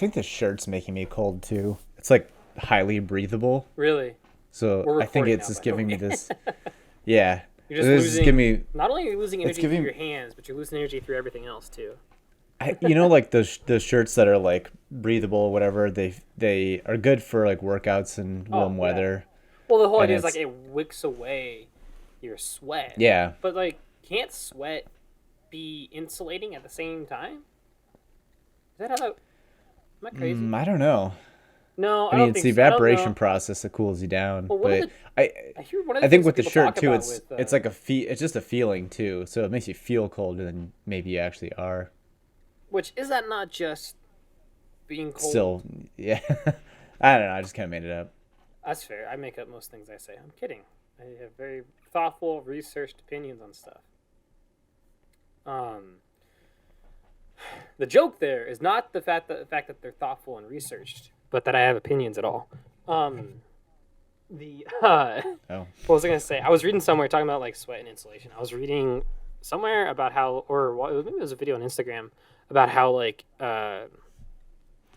think the shirt's making me cold too. It's like highly breathable. Really? So We're I think recording it's now, just by the giving me way. this. Yeah. You're just This is losing. giving me. Not only are you losing energy through giving- your hands, but you're losing energy through everything else too. Like those shirts that are like breathable, or whatever. They are good for like workouts in warm yeah. weather. Well, the whole And idea is like it's- it wicks away your sweat. Yeah. But like, can't sweat be insulating at the same time? Is that how that? Am I crazy? I don't know. No, I I mean, don't it's think the so. I don't evaporation know. process that cools you down. Well, one of But I hear one of I the think things with that the people shirt talk too, about it's with, it's like it's just a feeling too. So it makes you feel colder than maybe you actually are. which is that not just being cold? Still, yeah. I don't know. I just kind of made it up. That's fair. I make up most things I say. I'm kidding. I have very thoughtful, researched opinions on stuff. The joke there is not the fact that they're thoughtful and researched, but that I have opinions at all. Oh. What was I gonna say? I was reading somewhere talking about like sweat and insulation. I was reading somewhere about how, maybe it was a video on Instagram about how like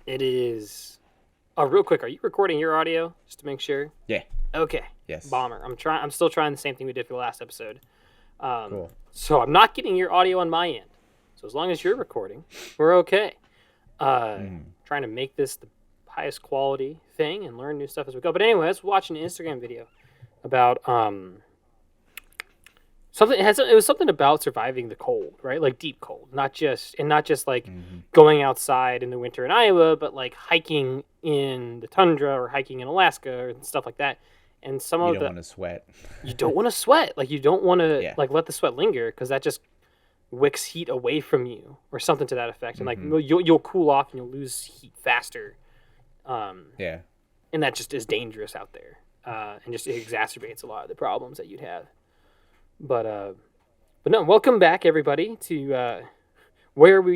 it is. Oh, real quick, are you recording your audio just to make sure? Yeah. Okay. Yes. Bomber. I'm still trying the same thing we did for the last episode. Cool. So I'm not getting your audio on my end. So as long as you're recording, we're okay. Trying to make this the highest quality thing and learn new stuff as we go. But anyway, I was watching an Instagram video about something. It was something about surviving the cold, right? Like deep cold, not just like going outside in the winter in Iowa, but like hiking in the tundra or hiking in Alaska and stuff like that. And some You of don't the want to sweat. you don't want to sweat. Like you don't want to Yeah. like let the sweat linger because that just wicks heat away from you or something to that effect. And like you'll cool off and you'll lose heat faster. Yeah. And that just is dangerous out there. And just it exacerbates a lot of the problems that you'd have. But no, welcome back everybody to where do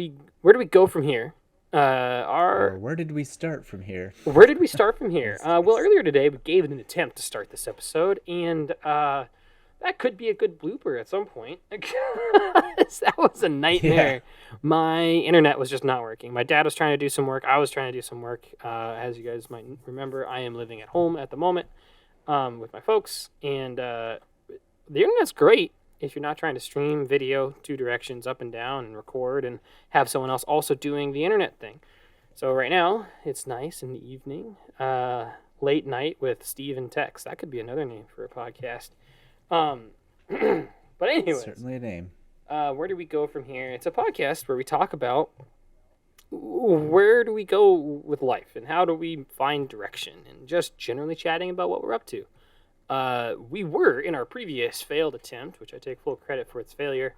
we go from here? Or where did we start from here? Where did we start from here? Well, earlier today we gave it an attempt to start this episode, and that could be a good blooper at some point. That was a nightmare. Yeah. My internet was just not working. My dad was trying to do some work. I was trying to do some work. As you guys might remember, I am living at home at the moment with my folks, and the internet's great if you're not trying to stream video 2 directions up and down and record and have someone else also doing the internet thing. So right now, it's nice in the evening, late night with Steve and Tex. That could be another name for a podcast. But anyways, Certainly a name. where do we go from here? It's a podcast where we talk about where do we go with life and how do we find direction and just generally chatting about what we're up to. We were in our previous failed attempt, which I take full credit for its failure.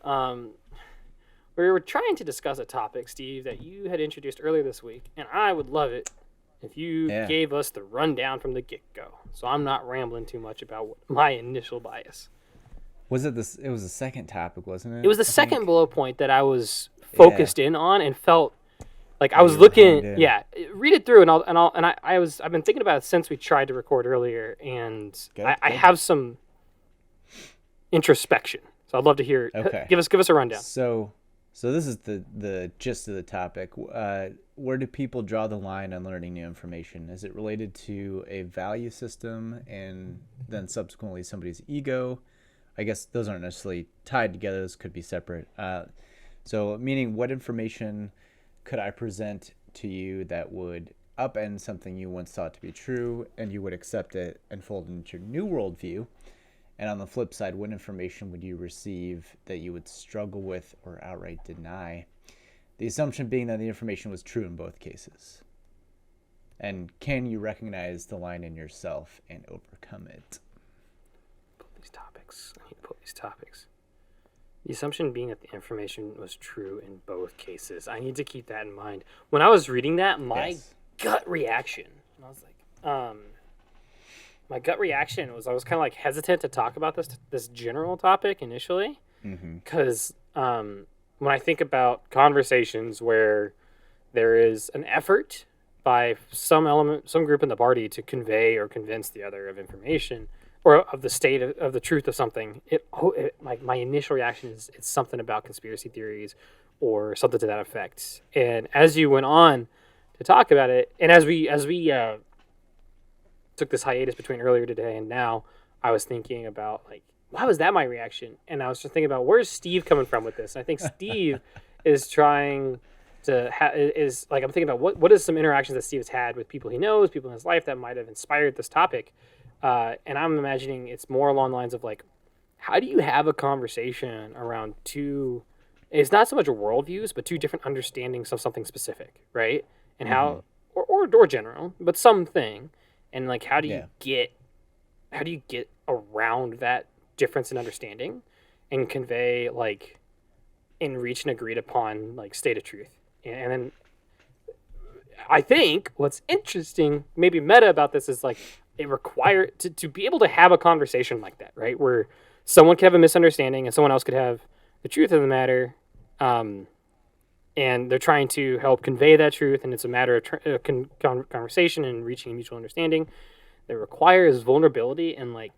We were trying to discuss a topic, Steve, that you had introduced earlier this week, and I would love it if you gave us the rundown from the get-go. So I'm not rambling too much about my initial bias. Was it this? It was the second topic, wasn't it? It was the I second think? bullet point that I was focused in on and felt like I was you were honed looking. in. Yeah, read it through, I've been thinking about it since we tried to record earlier, and Good, I good. have some introspection. So I'd love to hear. Okay. Give us a rundown. So this is the gist of the topic. Where do people draw the line on learning new information? Is it related to a value system and then subsequently somebody's ego? I guess those aren't necessarily tied together. Those could be separate. So meaning, what information could I present to you that would upend something you once thought to be true, and you would accept it and fold it into your new worldview? And on the flip side, what information would you receive that you would struggle with or outright deny? The assumption being that the information was true in both cases. And can you recognize the line in yourself and overcome it? I need to pull these topics. The assumption being that the information was true in both cases. I need to keep that in mind. When I was reading that, my gut reaction, and I was like, my gut reaction was I was kind of like hesitant to talk about this general topic initially, because when I think about conversations where there is an effort by some group in the party to convey or convince the other of information or of the state of the truth of something, my initial reaction is it's something about conspiracy theories or something to that effect. And as you went on to talk about it. And as we took this hiatus between earlier today and now, I was thinking about like, why was that my reaction? And I was just thinking about where's Steve coming from with this. And I think Steve is trying to is like, I'm thinking about what is some interactions that Steve has had with people he knows, people in his life that might have inspired this topic. And I'm imagining it's more along the lines of like, how do you have a conversation around two? It's not so much worldviews, but two different understandings of something specific, right? And how, or general, but something, and like how do you get around that difference in understanding, and convey like, and reach an agreed upon like state of truth, and then I think what's interesting, maybe meta about this is like it requires to be able to have a conversation like that, right? Where someone could have a misunderstanding and someone else could have the truth of the matter. And they're trying to help convey that truth, and it's a matter of conversation and reaching a mutual understanding that requires vulnerability and like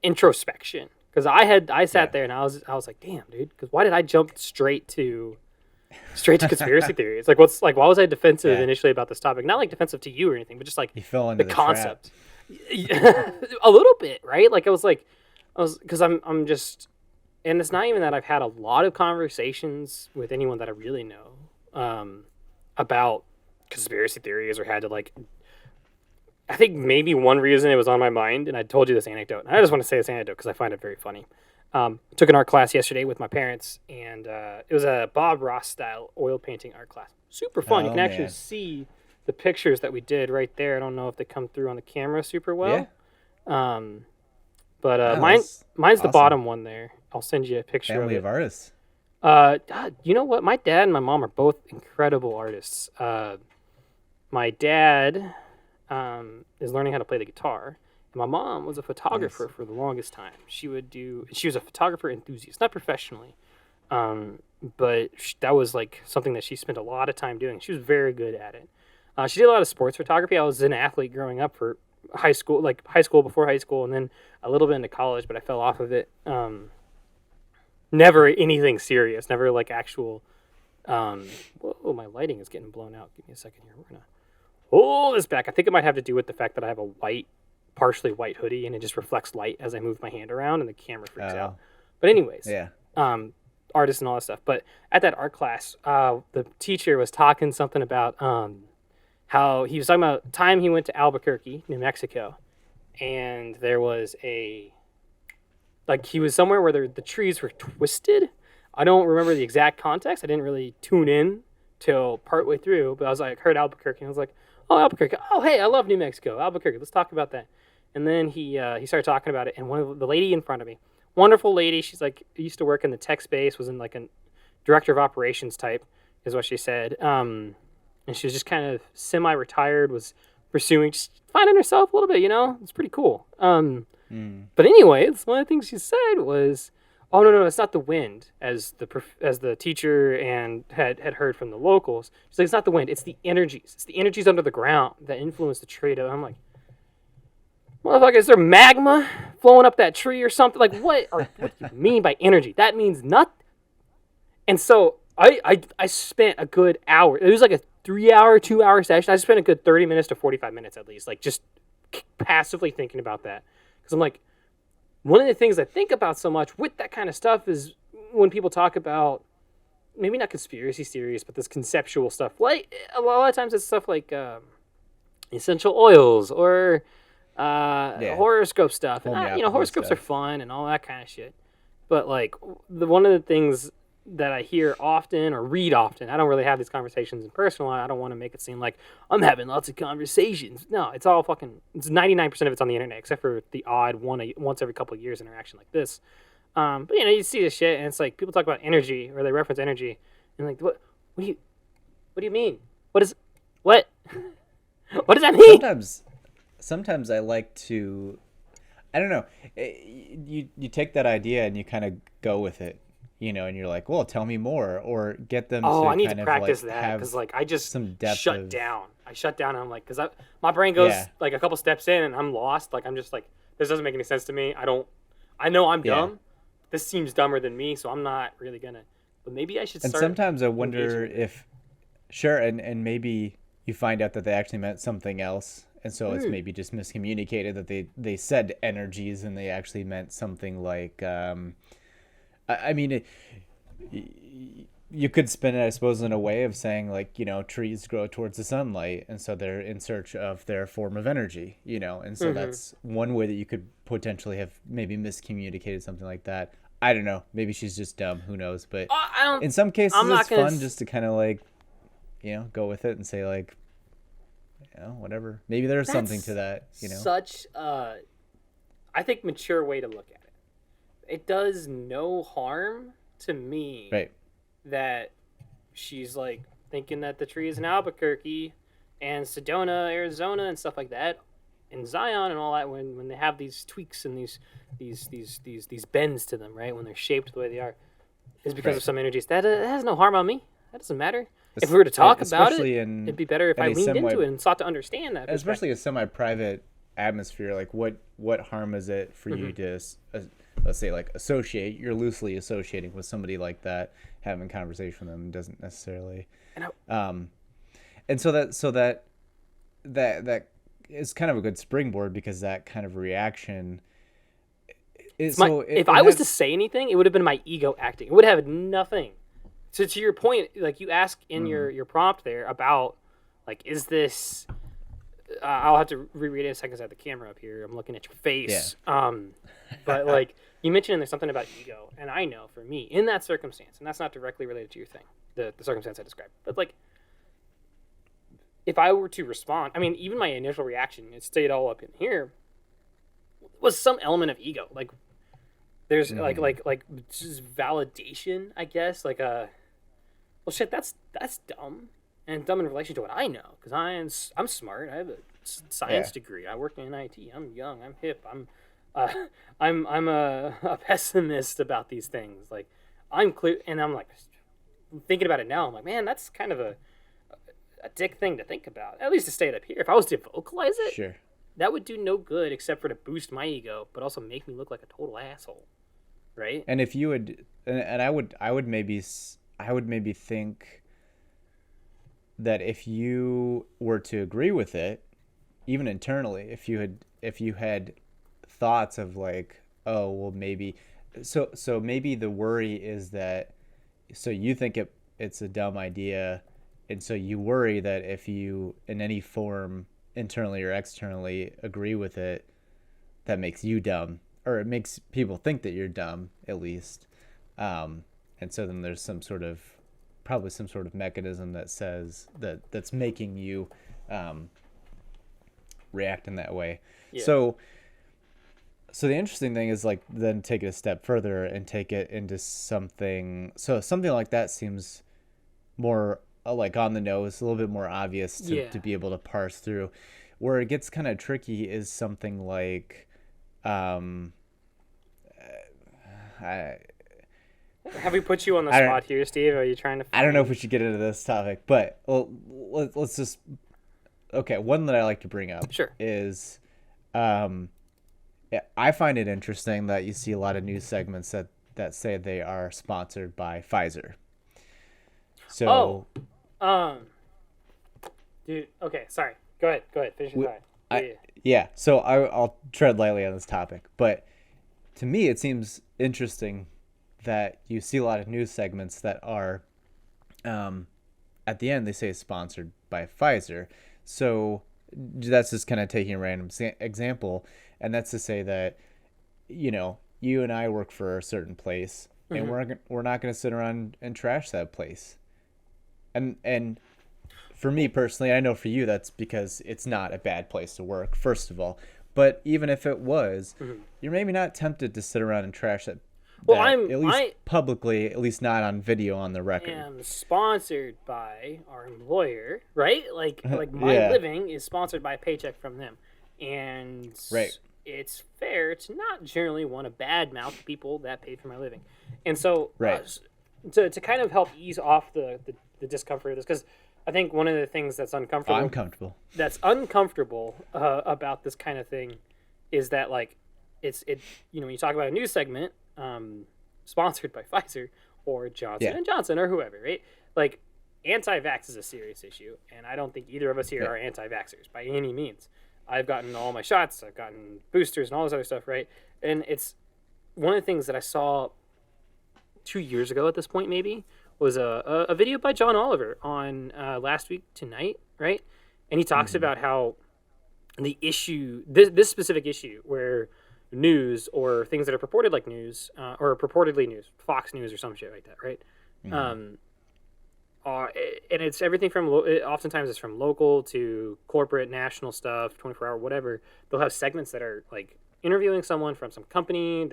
introspection. Because I sat there and I was like, damn, dude, because why did I jump straight to conspiracy theories? Like, why was I defensive initially about this topic? Not like defensive to you or anything, but just like you fell into the concept. A little bit, right? Like I was because I'm just. And it's not even that I've had a lot of conversations with anyone that I really know about conspiracy theories, or had to like. I think maybe one reason it was on my mind, and I told you this anecdote, and I just want to say this anecdote because I find it very funny. Took an art class yesterday with my parents, and it was a Bob Ross style oil painting art class. Super fun. You can actually see the pictures that we did right there. I don't know if they come through on the camera super well. Yeah. But mine's awesome. The bottom one there. I'll send you a picture Family of artists. You know what? My dad and my mom are both incredible artists. My dad is learning how to play the guitar. And my mom was a photographer for the longest time. She was a photographer enthusiast, not professionally. But that was like something that she spent a lot of time doing. She was very good at it. She did a lot of sports photography. I was an athlete growing up for high school before high school, and then a little bit into college, but I fell off of it. Never anything serious, never like actual. Whoa, my lighting is getting blown out. Give me a second here. We're gonna hold this back. I think it might have to do with the fact that I have a partially white hoodie, and it just reflects light as I move my hand around, and the camera freaks out. But anyways, artists and all that stuff. But at that art class, the teacher was talking something about how he was talking about time he went to Albuquerque, New Mexico, and there was he was somewhere where the trees were twisted. I don't remember the exact context. I didn't really tune in till partway through, but I was like, heard Albuquerque, and I was like, oh, Albuquerque. Oh, hey, I love New Mexico. Albuquerque. Let's talk about that. And then he started talking about it, and the lady in front of me, wonderful lady, she's like, used to work in the tech space, was in like a director of operations type, is what she said. And she was just kind of semi-retired, was pursuing, just finding herself a little bit, It's pretty cool. But anyways, one of the things she said was, oh, no, it's not the wind, as the teacher and had heard from the locals. She's like, it's not the wind, it's the energies. It's the energies under the ground that influence the tree. I'm like, motherfucker, is there magma flowing up that tree or something? Like, what do you mean by energy? That means nothing. And so I spent a good hour. It was like a 3-hour, 2-hour session. I spent a good 30 minutes to 45 minutes at least, like just passively thinking about that. Because I'm like, one of the things I think about so much with that kind of stuff is when people talk about, maybe not conspiracy theories, but this conceptual stuff. Like, a lot of times it's stuff like essential oils or horoscope stuff. And, horoscopes are fun and all that kind of shit. But, like, one of the things that I hear often or read often, I don't really have these conversations in personal. I don't want to make it seem like I'm having lots of conversations. No, it's all it's 99% of it's on the internet, except for the odd once every couple of years interaction like this. But you see this shit, and it's like people talk about energy, or they reference energy, and like, what do you mean? What does that mean? Sometimes I like to, I don't know, you take that idea and you kind of go with it. And you're like, well, tell me more, or get them. Oh, I need to practice that, because like I just shut down. I shut down, and I'm like, because my brain goes like a couple steps in, and I'm lost. Like I'm just like, this doesn't make any sense to me. I know I'm dumb. This seems dumber than me, so I'm not really gonna. But maybe I should start. And sometimes I wonder if Sure, and maybe you find out that they actually meant something else, and so it's maybe just miscommunicated that they said energies and they actually meant something like I mean you could spin it, I suppose, in a way of saying, like, trees grow towards the sunlight, and so they're in search of their form of energy, and so that's one way that you could potentially have maybe miscommunicated something like that. I don't know. Maybe she's just dumb. Who knows? But in some cases, it's fun just to kind of like, go with it and say, like, whatever. Maybe there's something to that. Such I think, mature way to look at it. It does no harm to me. Right. That she's like thinking that the tree is in Albuquerque and Sedona, Arizona, and stuff like that, and Zion and all that. When they have these tweaks and these bends to them, right? When they're shaped the way they are, is because of some energies. That has no harm on me. That doesn't matter. If we were to talk about it, it'd be better if I leaned into it and sought to understand that. Especially a semi-private atmosphere, like what harm is it for you to, let's say, like, associate? You're loosely associating with somebody like that, having conversation with them doesn't necessarily. And so that is kind of a good springboard, because that kind of reaction. If I was to say anything, it would have been my ego acting. It would have nothing. So to your point, like you ask in your prompt there about, like, is this? I'll have to reread it in a second. I have the camera up here. I'm looking at your face. Yeah. But like you mentioned, there's something about ego, and I know for me in that circumstance, and that's not directly related to your thing, the circumstance I described, but like if I were to respond, I mean, even my initial reaction, it stayed all up in here, was some element of ego. Like there's like just validation, I guess. Like well, shit, that's dumb. And dumb in relation to what I know, because I'm smart. I have a science degree. I work in IT. I'm young. I'm hip. I'm a pessimist about these things. Like, I'm clear, and I'm like thinking about it now. I'm like, man, that's kind of a dick thing to think about. At least to say it up here. If I was to vocalize it, sure, that would do no good except for to boost my ego, but also make me look like a total asshole, right? And if you would, and I would maybe think that if you were to agree with it, even internally, if you had thoughts of like, oh, well, maybe, so maybe the worry is that, so you think it's a dumb idea, and so you worry that if you in any form, internally or externally, agree with it, that makes you dumb, or it makes people think that you're dumb, at least. And so then there's probably some sort of mechanism that says that's making you react in that way. Yeah. So the interesting thing is, like, then take it a step further and take it into something like that seems more like on the nose, a little bit more obvious to be able to parse through. Where it gets kind of tricky is something like have we put you on the spot here, Steve? Are you trying to? I don't know if we should get into this topic, but let's just. Okay, one that I like to bring up is, I find it interesting that you see a lot of news segments that say they are sponsored by Pfizer. So. Dude. Okay, sorry. Go ahead. Finish your thought. Yeah. So I'll tread lightly on this topic, but to me it seems interesting that you see a lot of news segments that are, at the end they say sponsored by Pfizer. So that's just kind of taking a random example, and that's to say that, you and I work for a certain place, and we're not going to sit around and trash that place. And for me personally, I know for you that's because it's not a bad place to work, first of all. But even if it was, you're maybe not tempted to sit around and trash that. Well, publicly, at least not on video on the record. I am sponsored by our employer, right? Like my living is sponsored by a paycheck from them, and it's fair to not generally want to badmouth people that paid for my living, and so to kind of help ease off the discomfort of this, because I think one of the things that's uncomfortable. That's uncomfortable about this kind of thing is that, like, when you talk about a news segment sponsored by Pfizer or Johnson and Johnson or whoever, right? Like, anti-vax is a serious issue, and I don't think either of us here are anti-vaxxers by any means. I've gotten all my shots, I've gotten boosters and all this other stuff, right? And it's one of the things that I saw 2 years ago at this point, maybe, was a video by John Oliver on Last Week Tonight, right? And he talks about how the issue, this specific issue, where news or things that are purported like news, or purportedly news, Fox News or some shit like that, right? And it's everything from, oftentimes it's from local to corporate, national stuff, 24-hour, whatever. They'll have segments that are like interviewing someone from some company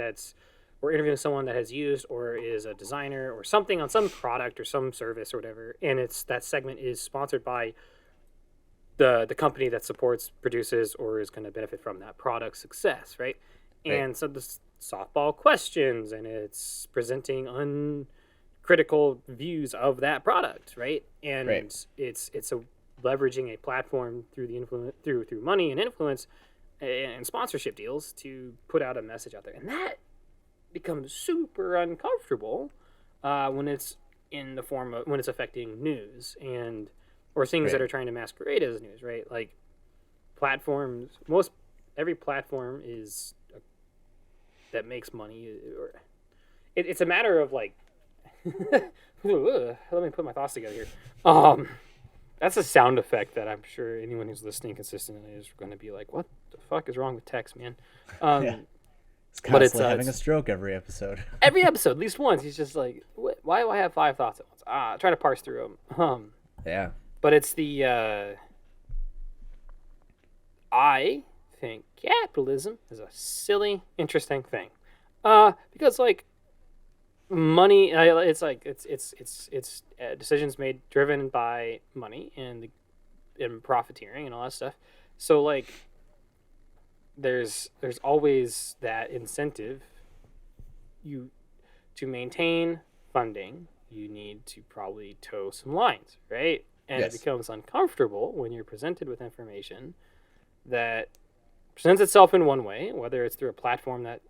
or interviewing someone that has used or is a designer or something on some product or some service or whatever. And that segment is sponsored by the company that supports, produces, or is going to benefit from that product's success, right? And so the softball questions, and it's presenting uncritical views of that product, right? And it's leveraging a platform through the through money and influence and sponsorship deals to put out a message out there, and that becomes super uncomfortable when it's in the form of, when it's affecting news or things that are trying to masquerade as news, right? Like platforms, every platform is that makes money, or it's a matter of like let me put my thoughts together here. That's a sound effect that I'm sure anyone who's listening consistently is going to be like, what the fuck is wrong with text, man? It's constantly having a stroke every episode. Every episode, at least once, he's just like, why do I have 5 thoughts at once? Try to parse through them. Yeah. But it's the, I think capitalism is a silly, interesting thing. Because like money, it's like, it's decisions made driven by money and profiteering and all that stuff. So like, there's always that incentive. To maintain funding, you need to probably toe some lines, right? And it becomes uncomfortable when you're presented with information that presents itself in one way, whether it's through a platform that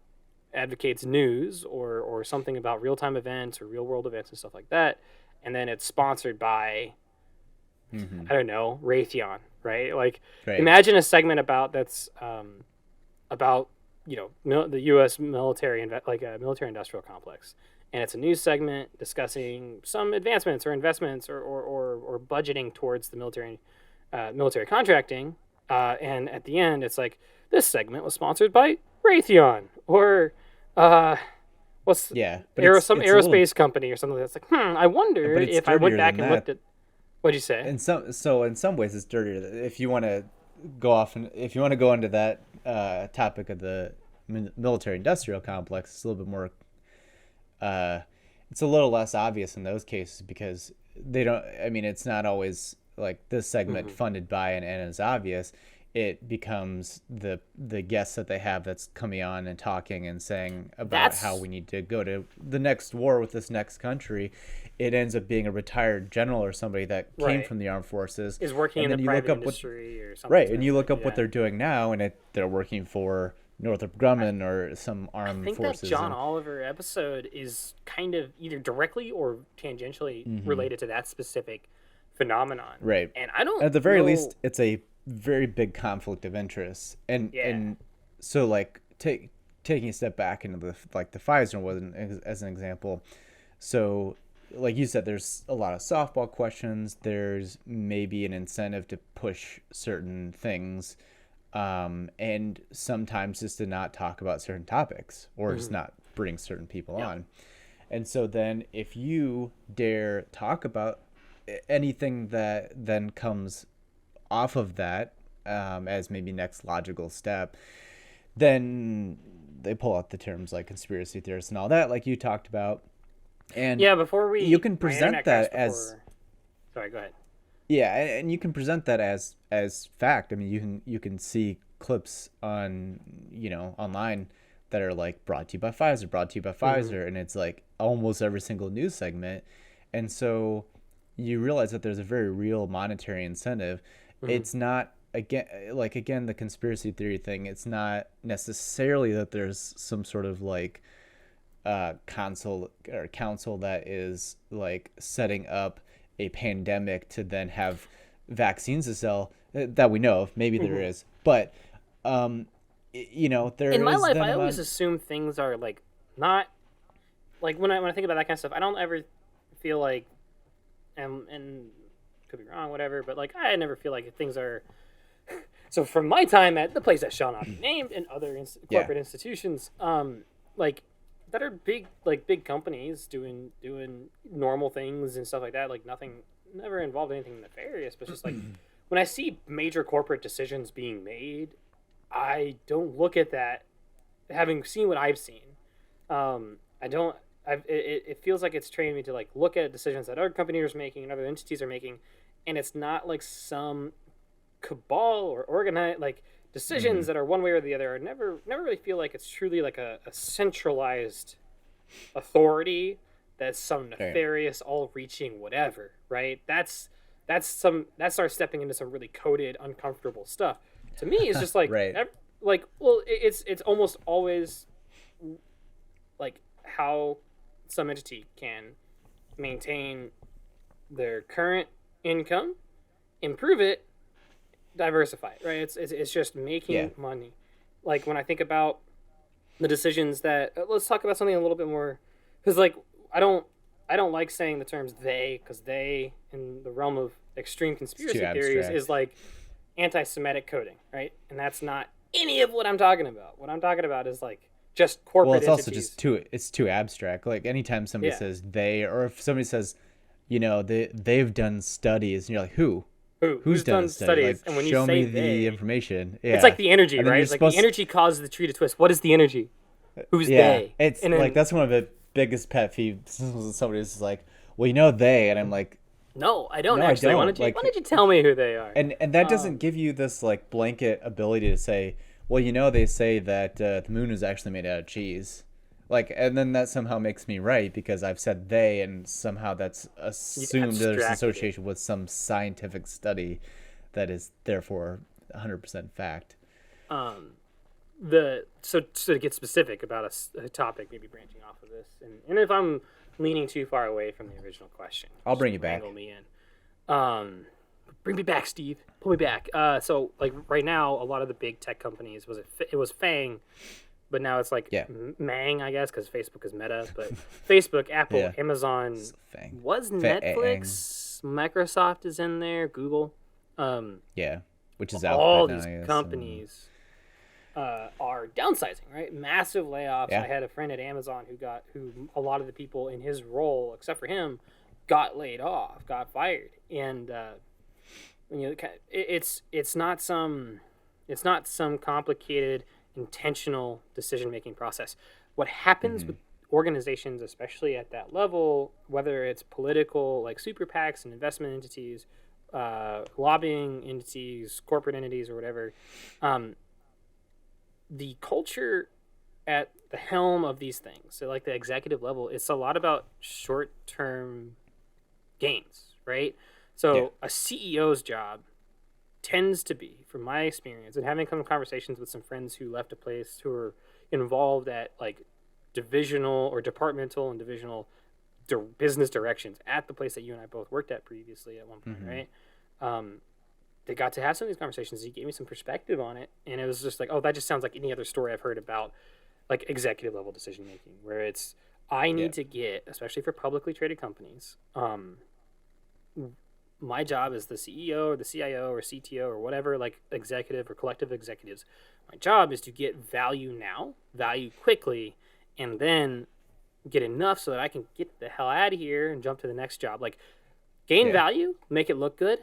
advocates news or something about real-time events or real-world events and stuff like that, and then it's sponsored by, I don't know, Raytheon, right? Like, imagine a segment about about the U.S. military, like a military-industrial complex, and it's a news segment discussing some advancements or investments or budgeting towards the military contracting, and at the end, it's like, this segment was sponsored by Raytheon or some aerospace company or something. That's like, I wonder if I went back and looked at. What'd you say? In some ways, it's dirtier. If you want to go into that topic of the military-industrial complex, it's a little bit more. It's a little less obvious in those cases because they don't. I mean, it's not always like this segment funded by and is obvious. It becomes the guests that they have that's coming on and talking and saying about how we need to go to the next war with this next country. It ends up being a retired general or somebody that came from the armed forces, is working in the private industry or something. Right, and you look up what they're doing now, and they're working for Northrop Grumman or some armed forces. I think that John Oliver episode is kind of either directly or tangentially related to that specific phenomenon. Right, and I don't. At the very least, it's a very big conflict of interest, and so like taking a step back into the Pfizer one as an example. So, like you said, there's a lot of softball questions. There's maybe an incentive to push certain things, and sometimes just to not talk about certain topics or just not bring certain people on. And so then if you dare talk about anything that then comes off of that as maybe next logical step, then they pull out the terms like conspiracy theorists and all that, like you talked about. And you can present that as. Sorry, go ahead. Yeah, and you can present that as fact. I mean, you can see clips on online that are like brought to you by Pfizer, and it's like almost every single news segment, and so you realize that there's a very real monetary incentive. It's not again the conspiracy theory thing. It's not necessarily that there's some sort of like council that is like setting up a pandemic to then have vaccines to sell that we know of. Maybe there is, but there in my is life, that I always amount. assume things are like not like when I think about that kind of stuff. I don't ever feel like, and could be wrong, whatever. But like I never feel like things are. So from my time at the place that shall not be named and other corporate institutions, like that are big companies doing normal things and stuff like that. Like nothing, never involved anything nefarious, but just like when I see major corporate decisions being made, I don't look at that. Having seen what I've seen, I don't. It feels like it's trained me to like look at decisions that other companies are making and other entities are making, and it's not like some cabal or organized like decisions that are one way or the other. I never really feel like it's truly like a centralized authority that's some nefarious, all-reaching whatever. Right? That starts stepping into some really coded, uncomfortable stuff. To me, it's just like Right. it's almost always like how some entity can maintain their current income, improve it, diversify it, right? It's just making money. Like when I think about the decisions that let's talk about something a little bit more, because like I don't like saying the terms they, because they in the realm of extreme conspiracy theories is like anti-Semitic coding, right? And that's not any of what I'm talking about. What I'm talking about is like just corporate Well, it's entities. also just too abstract. Like anytime somebody says they, or if somebody says, they've done studies, and you're like, who's done studies? Like, and when you show say me the information. Yeah. It's like the energy, And then right? Like the energy causes the tree to twist. What is the energy? Who's they? It's and then, like that's one of the biggest pet peeves. Somebody's like, well, they, and I'm like, no, I don't no, actually. I don't. Why don't you tell me who they are? And that doesn't give you this like blanket ability to say, well, they say that the moon is actually made out of cheese. Like, and then that somehow makes me right because I've said they, and somehow that's assumed there's an association with some scientific study that is therefore 100% fact. So to get specific about a topic, maybe branching off of this, and if I'm leaning too far away from the original question, I'll bring you back. Me in. Bring me back, Steve. Pull me back. So like right now, a lot of the big tech companies it was FANG, but now it's like Mang, I guess, because Facebook is Meta. But Facebook, Apple, Amazon, was Netflix, Microsoft is in there, Google. Which is all these companies are downsizing, right? Massive layoffs. I had a friend at Amazon who a lot of the people in his role, except for him, got laid off, got fired, and it's not some complicated intentional decision-making process. What happens with organizations, especially at that level, whether it's political, like super PACs and investment entities, lobbying entities, corporate entities, or whatever, the culture at the helm of these things, so like the executive level, it's a lot about short-term gains, right? So a CEO's job tends to be, from my experience, and having come conversations with some friends who left a place who are involved at like divisional or departmental and divisional business directions at the place that you and I both worked at previously at one point, right? They got to have some of these conversations. He gave me some perspective on it, and it was just like, oh, that just sounds like any other story I've heard about like executive level decision making, where it's I need to get, especially for publicly traded companies, my job as the CEO or the CIO or CTO or whatever, like executive or collective executives, my job is to get value now, value quickly, and then get enough so that I can get the hell out of here and jump to the next job. Like gain value, make it look good,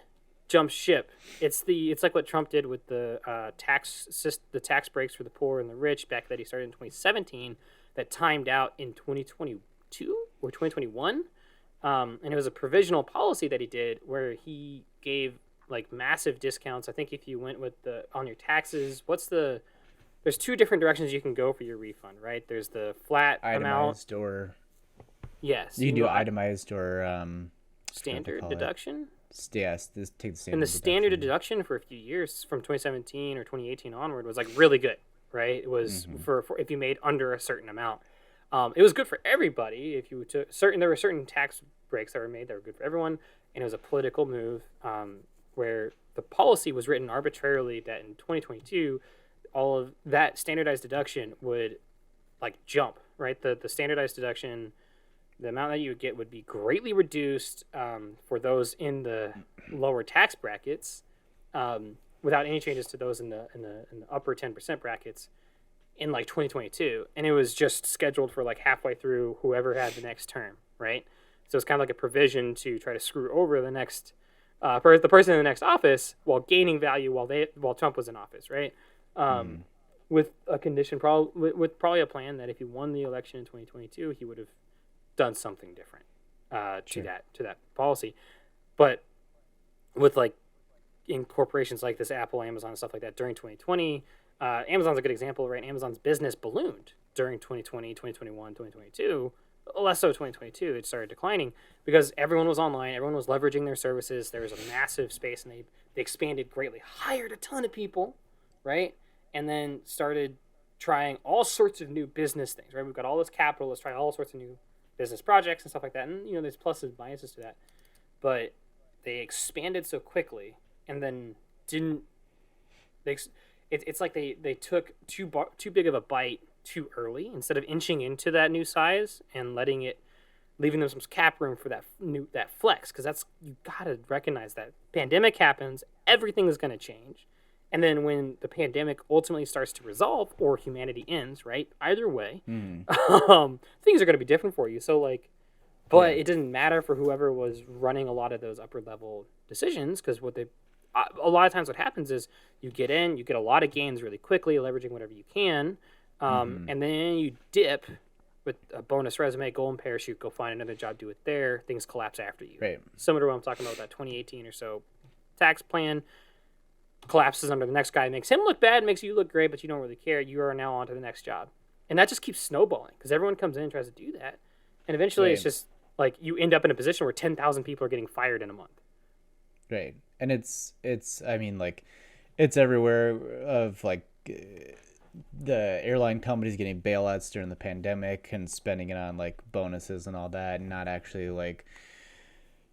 jump ship. It's like what Trump did with the tax breaks for the poor and the rich back that he started in 2017 that timed out in 2022 or 2021. And it was a provisional policy that he did where he gave like massive discounts. I think if you went with on your taxes, there's two different directions you can go for your refund, right? There's the flat itemized amount. Or yes, you can do itemized or standard deduction. Yes, take the standard. And the standard deduction for a few years from 2017 or 2018 onward was like really good, right? It was for if you made under a certain amount. It was good for everybody. If you took there were certain tax breaks that were made that were good for everyone. and it was a political move where the policy was written arbitrarily that in 2022, all of that standardized deduction would like jump, right? The standardized deduction, the amount that you would get would be greatly reduced for those in the lower tax brackets, without any changes to those in the upper 10% brackets in like 2022, and it was just scheduled for like halfway through whoever had the next term, right? So it's kind of like a provision to try to screw over the next the person in the next office while gaining value while Trump was in office, right? With a condition, with probably a plan that if he won the election in 2022, he would have done something different to that policy. But with like in corporations like this, Apple, Amazon, and stuff like that during 2020, Amazon's a good example, right? Amazon's business ballooned during 2020, 2021, 2022. Less so 2022, it started declining because everyone was online, everyone was leveraging their services. There was a massive space, and they expanded greatly, hired a ton of people, right? And then started trying all sorts of new business things, right? We've got all this capital, let's try all sorts of new business projects and stuff like that. And, you know, there's pluses and minuses to that. But they expanded so quickly and then didn't... It's like they took too big of a bite too early instead of inching into that new size and leaving them some cap room for that flex, because that's, you gotta recognize that pandemic happens, everything is going to change, and then when the pandemic ultimately starts to resolve or humanity ends, right, either way, things are going to be different for you. So like, but it didn't matter for whoever was running a lot of those upper level decisions, because a lot of times what happens is you get a lot of gains really quickly, leveraging whatever you can. And then you dip with a bonus resume, golden parachute, go find another job, do it there. Things collapse after you. Right. Similar to what I'm talking about, that 2018 or so tax plan collapses under the next guy, makes him look bad, makes you look great, but you don't really care. You are now on to the next job. And that just keeps snowballing because everyone comes in and tries to do that. And eventually it's just like you end up in a position where 10,000 people are getting fired in a month. Right. And it's I mean, like, it's everywhere of like the airline companies getting bailouts during the pandemic and spending it on like bonuses and all that, and not actually like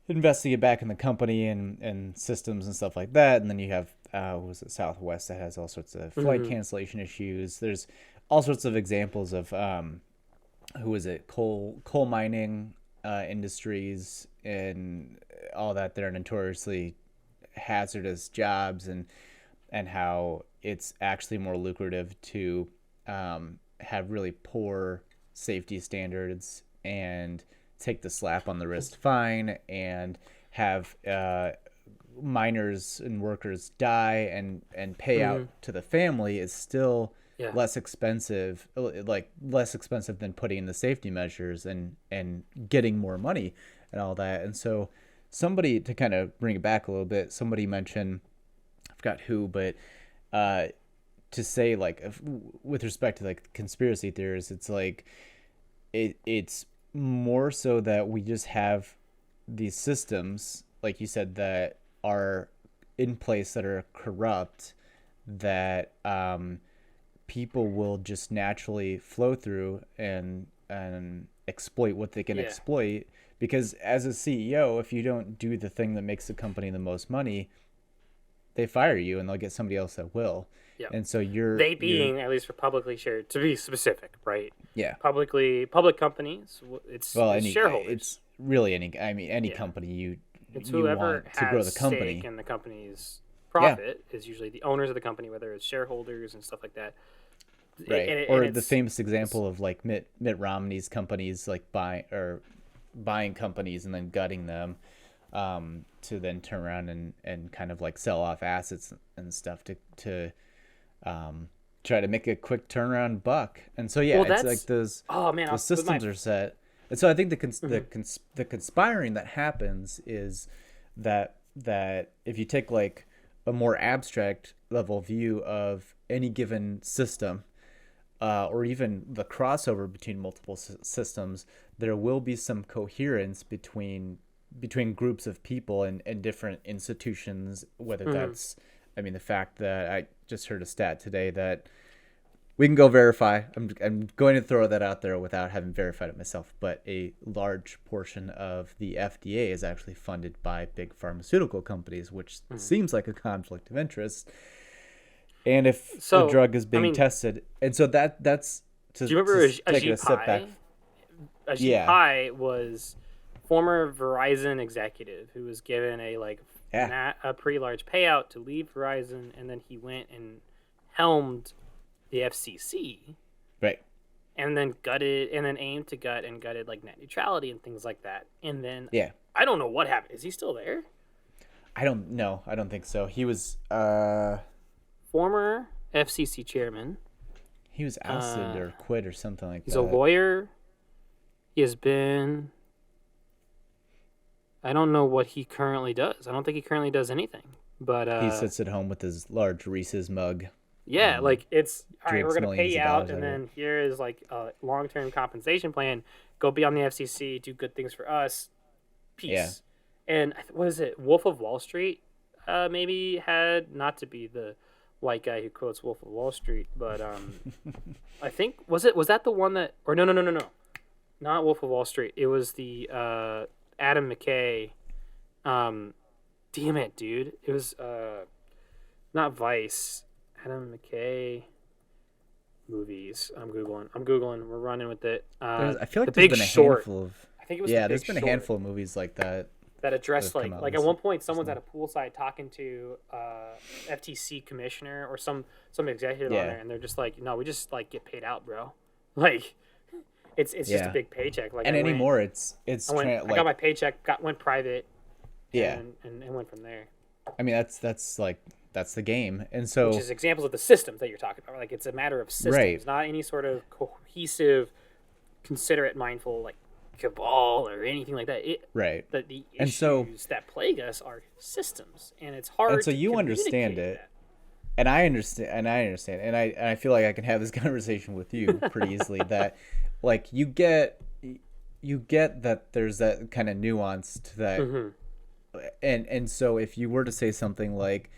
investing it back in the company and systems and stuff like that. And then you have was it Southwest that has all sorts of flight cancellation issues. There's all sorts of examples of coal mining industries and all that. They're notoriously hazardous jobs, and how it's actually more lucrative to have really poor safety standards and take the slap on the wrist fine and have miners and workers die and pay out to the family is still less expensive than putting in the safety measures and getting more money and all that. And so somebody, to kind of bring it back a little bit, somebody mentioned, I forgot who, but to say like with respect to like conspiracy theories, it's like it's more so that we just have these systems, like you said, that are in place that are corrupt, that people will just naturally flow through and exploit what they can exploit. Because as a CEO, if you don't do the thing that makes the company the most money, they fire you and they'll get somebody else that will. Yeah. And so at least for publicly shared, to be specific, right? Yeah. Public companies, it's shareholders. It's really any company you want to grow the company. Stake in the company's profit is usually the owners of the company, whether it's shareholders and stuff like that. Right. Or the famous example of like Mitt Romney's companies, like buying companies and then gutting them to then turn around and kind of like sell off assets and stuff to try to make a quick turnaround buck. And so it's like those systems are set. And so I think the conspiring that happens is that if you take like a more abstract level view of any given system, or even the crossover between multiple systems, there will be some coherence between groups of people and different institutions, whether that's, the fact that I just heard a stat today that we can go verify. I'm going to throw that out there without having verified it myself. But a large portion of the FDA is actually funded by big pharmaceutical companies, which seems like a conflict of interest. And if a drug is being tested, and so that's do you remember take a step back. Ajit Pai was former Verizon executive who was given a pretty large payout to leave Verizon, and then he went and helmed the FCC, right? And then aimed to gut and gutted like net neutrality and things like that. And then I don't know what happened. Is he still there? I don't know. I don't think so. He was former FCC chairman. He was ousted or quit or something like that. He's a lawyer. He has been. I don't know what he currently does. I don't think he currently does anything. But he sits at home with his large Reese's mug. Yeah, like it's all right. We're gonna pay you out, and then here is like a long-term compensation plan. Go be on the FCC, do good things for us. Peace. Yeah. And what is it? Wolf of Wall Street, maybe had not to be the white guy who quotes Wolf of Wall Street, but I think was that the one that or no, not Wolf of Wall Street. It was the Adam McKay. Damn it, dude! It was not Vice. Adam McKay movies. I'm googling. We're running with it. I feel like there's been a handful of. I think it was there's been a handful of movies like that. That address like at one point someone's at a poolside talking to FTC commissioner or some executive on there, and they're just like, no, we just like get paid out, bro. Like it's just a big paycheck. Like and anymore it's I got my paycheck, went private, and went from there. I mean that's the game, and so which is examples of the systems that you're talking about. Like it's a matter of systems, not any sort of cohesive, considerate, mindful like cabal or anything like that. The issues that plague us are systems, and it's hard. And so you understand it, and I understand, and I feel like I can have this conversation with you pretty easily. That, like, you get that there's that kind of nuance to that, and so if you were to say something like,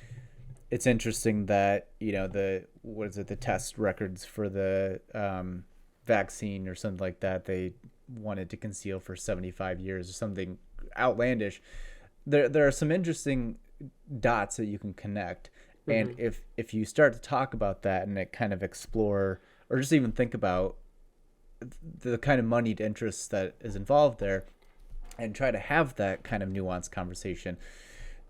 it's interesting that the test records for the vaccine or something like that they wanted to conceal for 75 years or something outlandish. There are some interesting dots that you can connect, and if you start to talk about that and kind of explore or just even think about the kind of moneyed interest that is involved there and try to have that kind of nuanced conversation,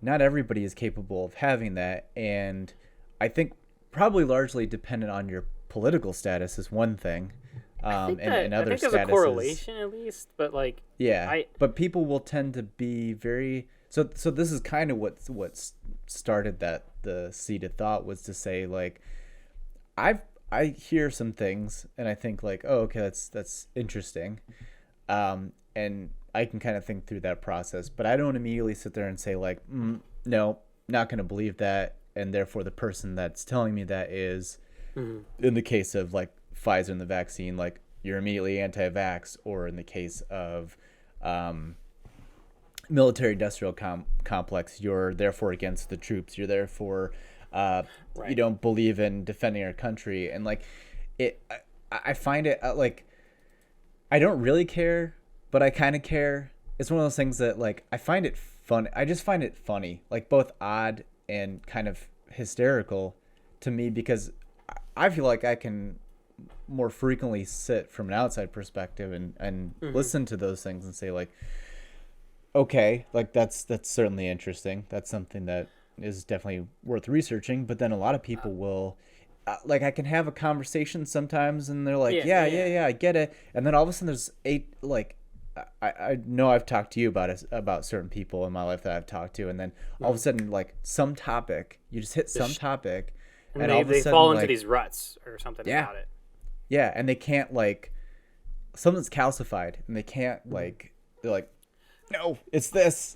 not everybody is capable of having that. And I think probably largely dependent on your political status is one thing. And other I think there's a correlation at least, but like but people will tend to be very so this is kind of what started the seed of thought was to say like I hear some things and I think like, oh, okay, that's interesting, and I can kind of think through that process, but I don't immediately sit there and say like, no, not going to believe that, and therefore the person that's telling me that is in the case of like Pfizer and the vaccine, like you're immediately anti-vax, or in the case of military-industrial complex, you're therefore against the troops. You're therefore you don't believe in defending our country, and like it. I find it like I don't really care, but I kind of care. It's one of those things that like I find it fun. I just find it funny, like both odd and kind of hysterical to me, because I feel like I can more frequently sit from an outside perspective and listen to those things and say like, okay, like that's certainly interesting. That's something that is definitely worth researching. But then a lot of people will, like, I can have a conversation sometimes and they're like, yeah, I get it. And then all of a sudden there's I know I've talked to you about certain people in my life that I've talked to, and then all of a sudden like some topic, you just hit some topic, and all of a sudden, fall into these ruts or something about it. Yeah, and they can't like something's calcified, and they can't like they're like, no, it's this.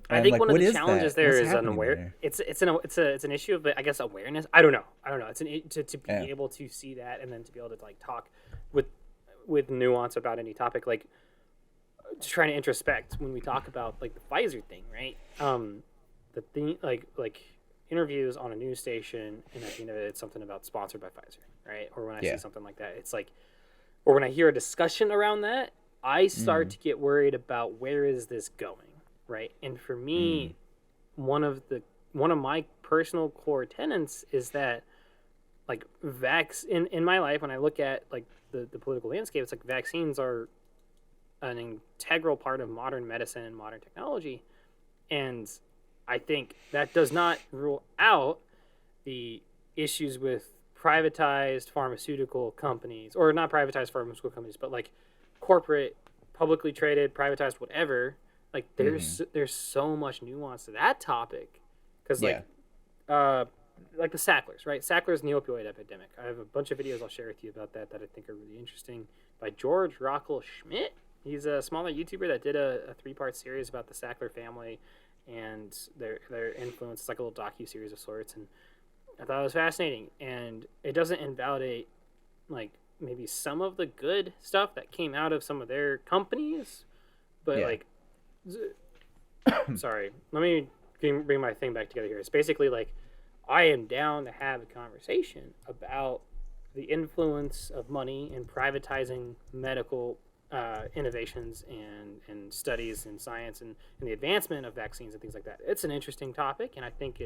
And I think like, one of the challenges there is unaware. It's an issue of I guess awareness. I don't know. It's to be able to see that and then to be able to like talk with nuance about any topic, like just trying to introspect when we talk about like the Pfizer thing, right? The thing like interviews on a news station, and at the end of it, it's something about sponsored by Pfizer, right? Or when I see something like that, it's like, or when I hear a discussion around that, I start to get worried about where is this going, right? And for me, one of my personal core tenets is that, like, in my life, when I look at like the political landscape, it's like vaccines are an integral part of modern medicine and modern technology, and I think that does not rule out the issues with privatized pharmaceutical companies, or not privatized pharmaceutical companies, but like corporate, publicly traded, privatized, whatever. Like there's so much nuance to that topic, because like the Sacklers, right? Sacklers and the opioid epidemic. I have a bunch of videos I'll share with you about that I think are really interesting, by George Rockel Schmidt. He's a smaller YouTuber that did a 3-part series about the Sackler family and their influence. It's like a little docu-series of sorts, and I thought it was fascinating. And it doesn't invalidate like maybe some of the good stuff that came out of some of their companies, but like sorry, let me bring my thing back together here. It's basically like, I am down to have a conversation about the influence of money in privatizing medical innovations and studies in science, and the advancement of vaccines and things like that. It's an interesting topic, and I think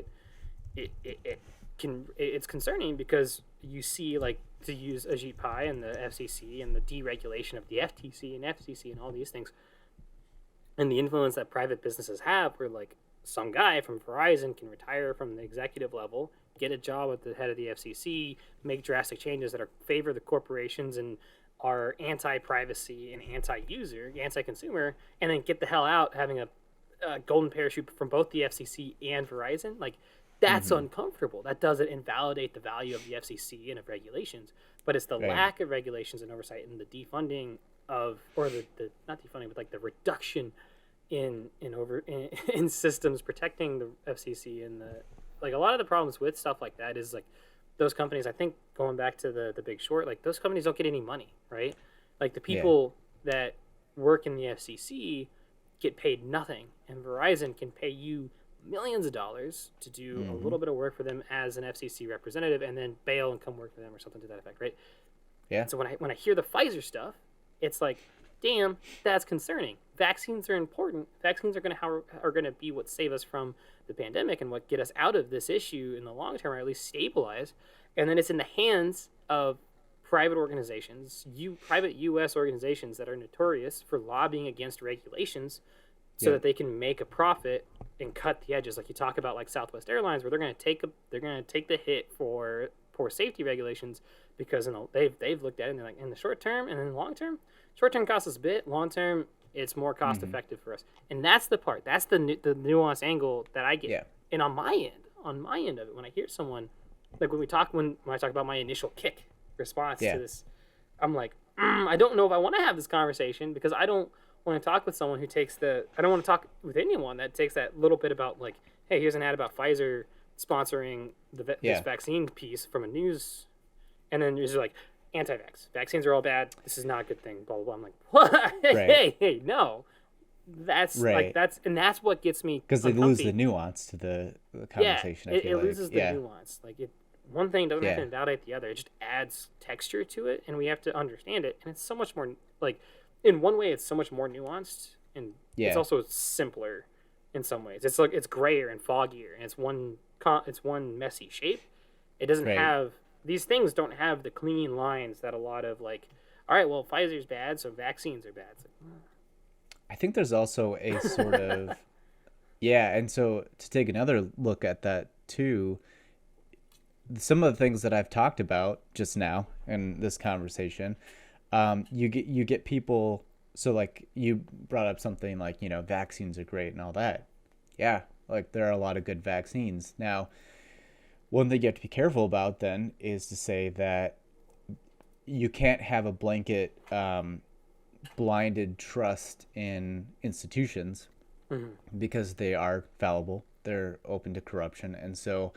it's concerning, because you see, like, to use Ajit Pai and the FCC and the deregulation of the FTC and FCC and all these things, and the influence that private businesses have, where like some guy from Verizon can retire from the executive level, get a job at the head of the FCC, make drastic changes that favor the corporations and are anti-privacy and anti-user, anti-consumer, and then get the hell out having a golden parachute from both the FCC and Verizon. Like, that's uncomfortable. That doesn't invalidate the value of the FCC and of regulations, but it's the lack of regulations and oversight, and the defunding of, or the not defunding, but like the reduction in systems protecting the FCC, and the, like, a lot of the problems with stuff like that is like those companies, I think, going back to the Big Short, like those companies don't get any money, right? Like the people that work in the FCC get paid nothing, and Verizon can pay you millions of dollars to do a little bit of work for them as an FCC representative, and then bail and come work for them or something to that effect, right? Yeah. So when I hear the Pfizer stuff, it's like, damn, that's concerning. Vaccines are important. Vaccines are gonna be what save us from the pandemic and what get us out of this issue in the long term, or at least stabilize. And then it's in the hands of private organizations, private U.S. organizations that are notorious for lobbying against regulations, so that they can make a profit and cut the edges. Like you talk about, like Southwest Airlines, where they're gonna take the hit for poor safety regulations, because they've looked at it and they're like, in the short term and in the long term, short term costs us a bit, long term it's more cost effective for us. And that's the part, that's the nuance angle that I get. Yeah. And on my end of it, when I hear someone, like when I talk about my initial kick response to this, I'm like, I don't know if I want to have this conversation, because I don't want to talk with someone who I don't want to talk with anyone that takes that little bit about, like, hey, here's an ad about Pfizer sponsoring this vaccine piece from a news, and then you're just like, anti-vax, vaccines are all bad, this is not a good thing, blah blah blah. I'm like, what? Hey, no, that's like that's what gets me, because they lose the nuance to the conversation. It loses the nuance. Like, one thing doesn't have to invalidate the other. It just adds texture to it, and we have to understand it. And it's so much more, like, in one way, it's so much more nuanced, and it's also simpler in some ways. It's like, it's grayer and foggier, and it's one messy shape. It doesn't have, these things don't have the clean lines that a lot of, like, all right, well, Pfizer's bad, so vaccines are bad. It's like, I think there's also a sort of and so to take another look at that too, some of the things that I've talked about just now in this conversation, you get people. So like you brought up something like, vaccines are great and all that. Yeah, like there are a lot of good vaccines. Now, one thing you have to be careful about then is to say that you can't have a blanket blinded trust in institutions, because they are fallible, they're open to corruption. And so,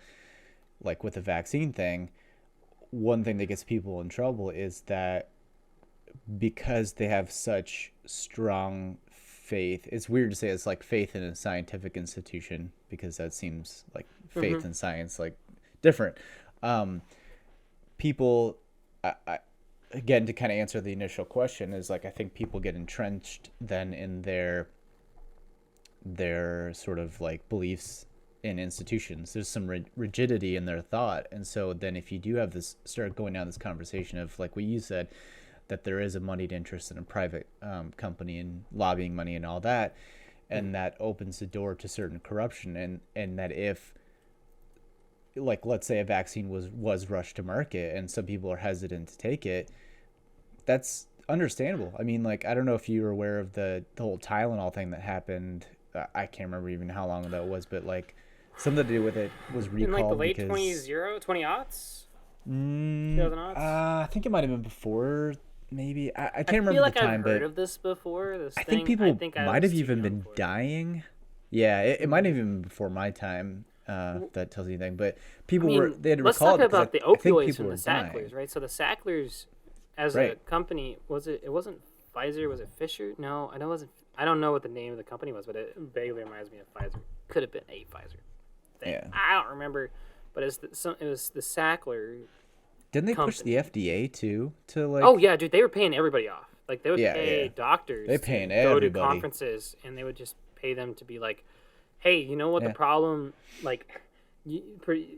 like with the vaccine thing, one thing that gets people in trouble is that because they have such strong faith. It's weird to say it's like faith in a scientific institution because that seems like faith and science like different. People, again, to kind of answer the initial question, is like I think people get entrenched then in their sort of like beliefs in institutions. There's some rigidity in their thought, and so then if you do have this start going down this conversation of like what you said, that there is a moneyed interest in a private company and lobbying money and all that, and that opens the door to certain corruption, and that if, like, let's say a vaccine was rushed to market and some people are hesitant to take it, that's understandable. I mean, like, I don't know if you were aware of the whole Tylenol thing that happened. I can't remember even how long ago it was, but like something to do with it was recalled in like the late because 2000s. 2000s. I think it might have been before. Maybe I can't remember like the time, I've heard but of this before. I think people might have even been dying. Yeah, it might have even been before my time. If that tells you anything, but people they had recalled. Let's talk about the opioids from the Sacklers, Sacklers, right? So the Sacklers, as a company, it wasn't Pfizer? Was it Fisher? No, I know it wasn't. I don't know what the name of the company was, but it vaguely reminds me of Pfizer. Could have been a Pfizer thing. Yeah. I don't remember, but it was the Sackler. Didn't they push the FDA too to like? Oh yeah, dude, they were paying everybody off. Like they would pay doctors. They paying everybody. Go to conferences, and they would just pay them to be like, "Hey, you know what the problem? Like,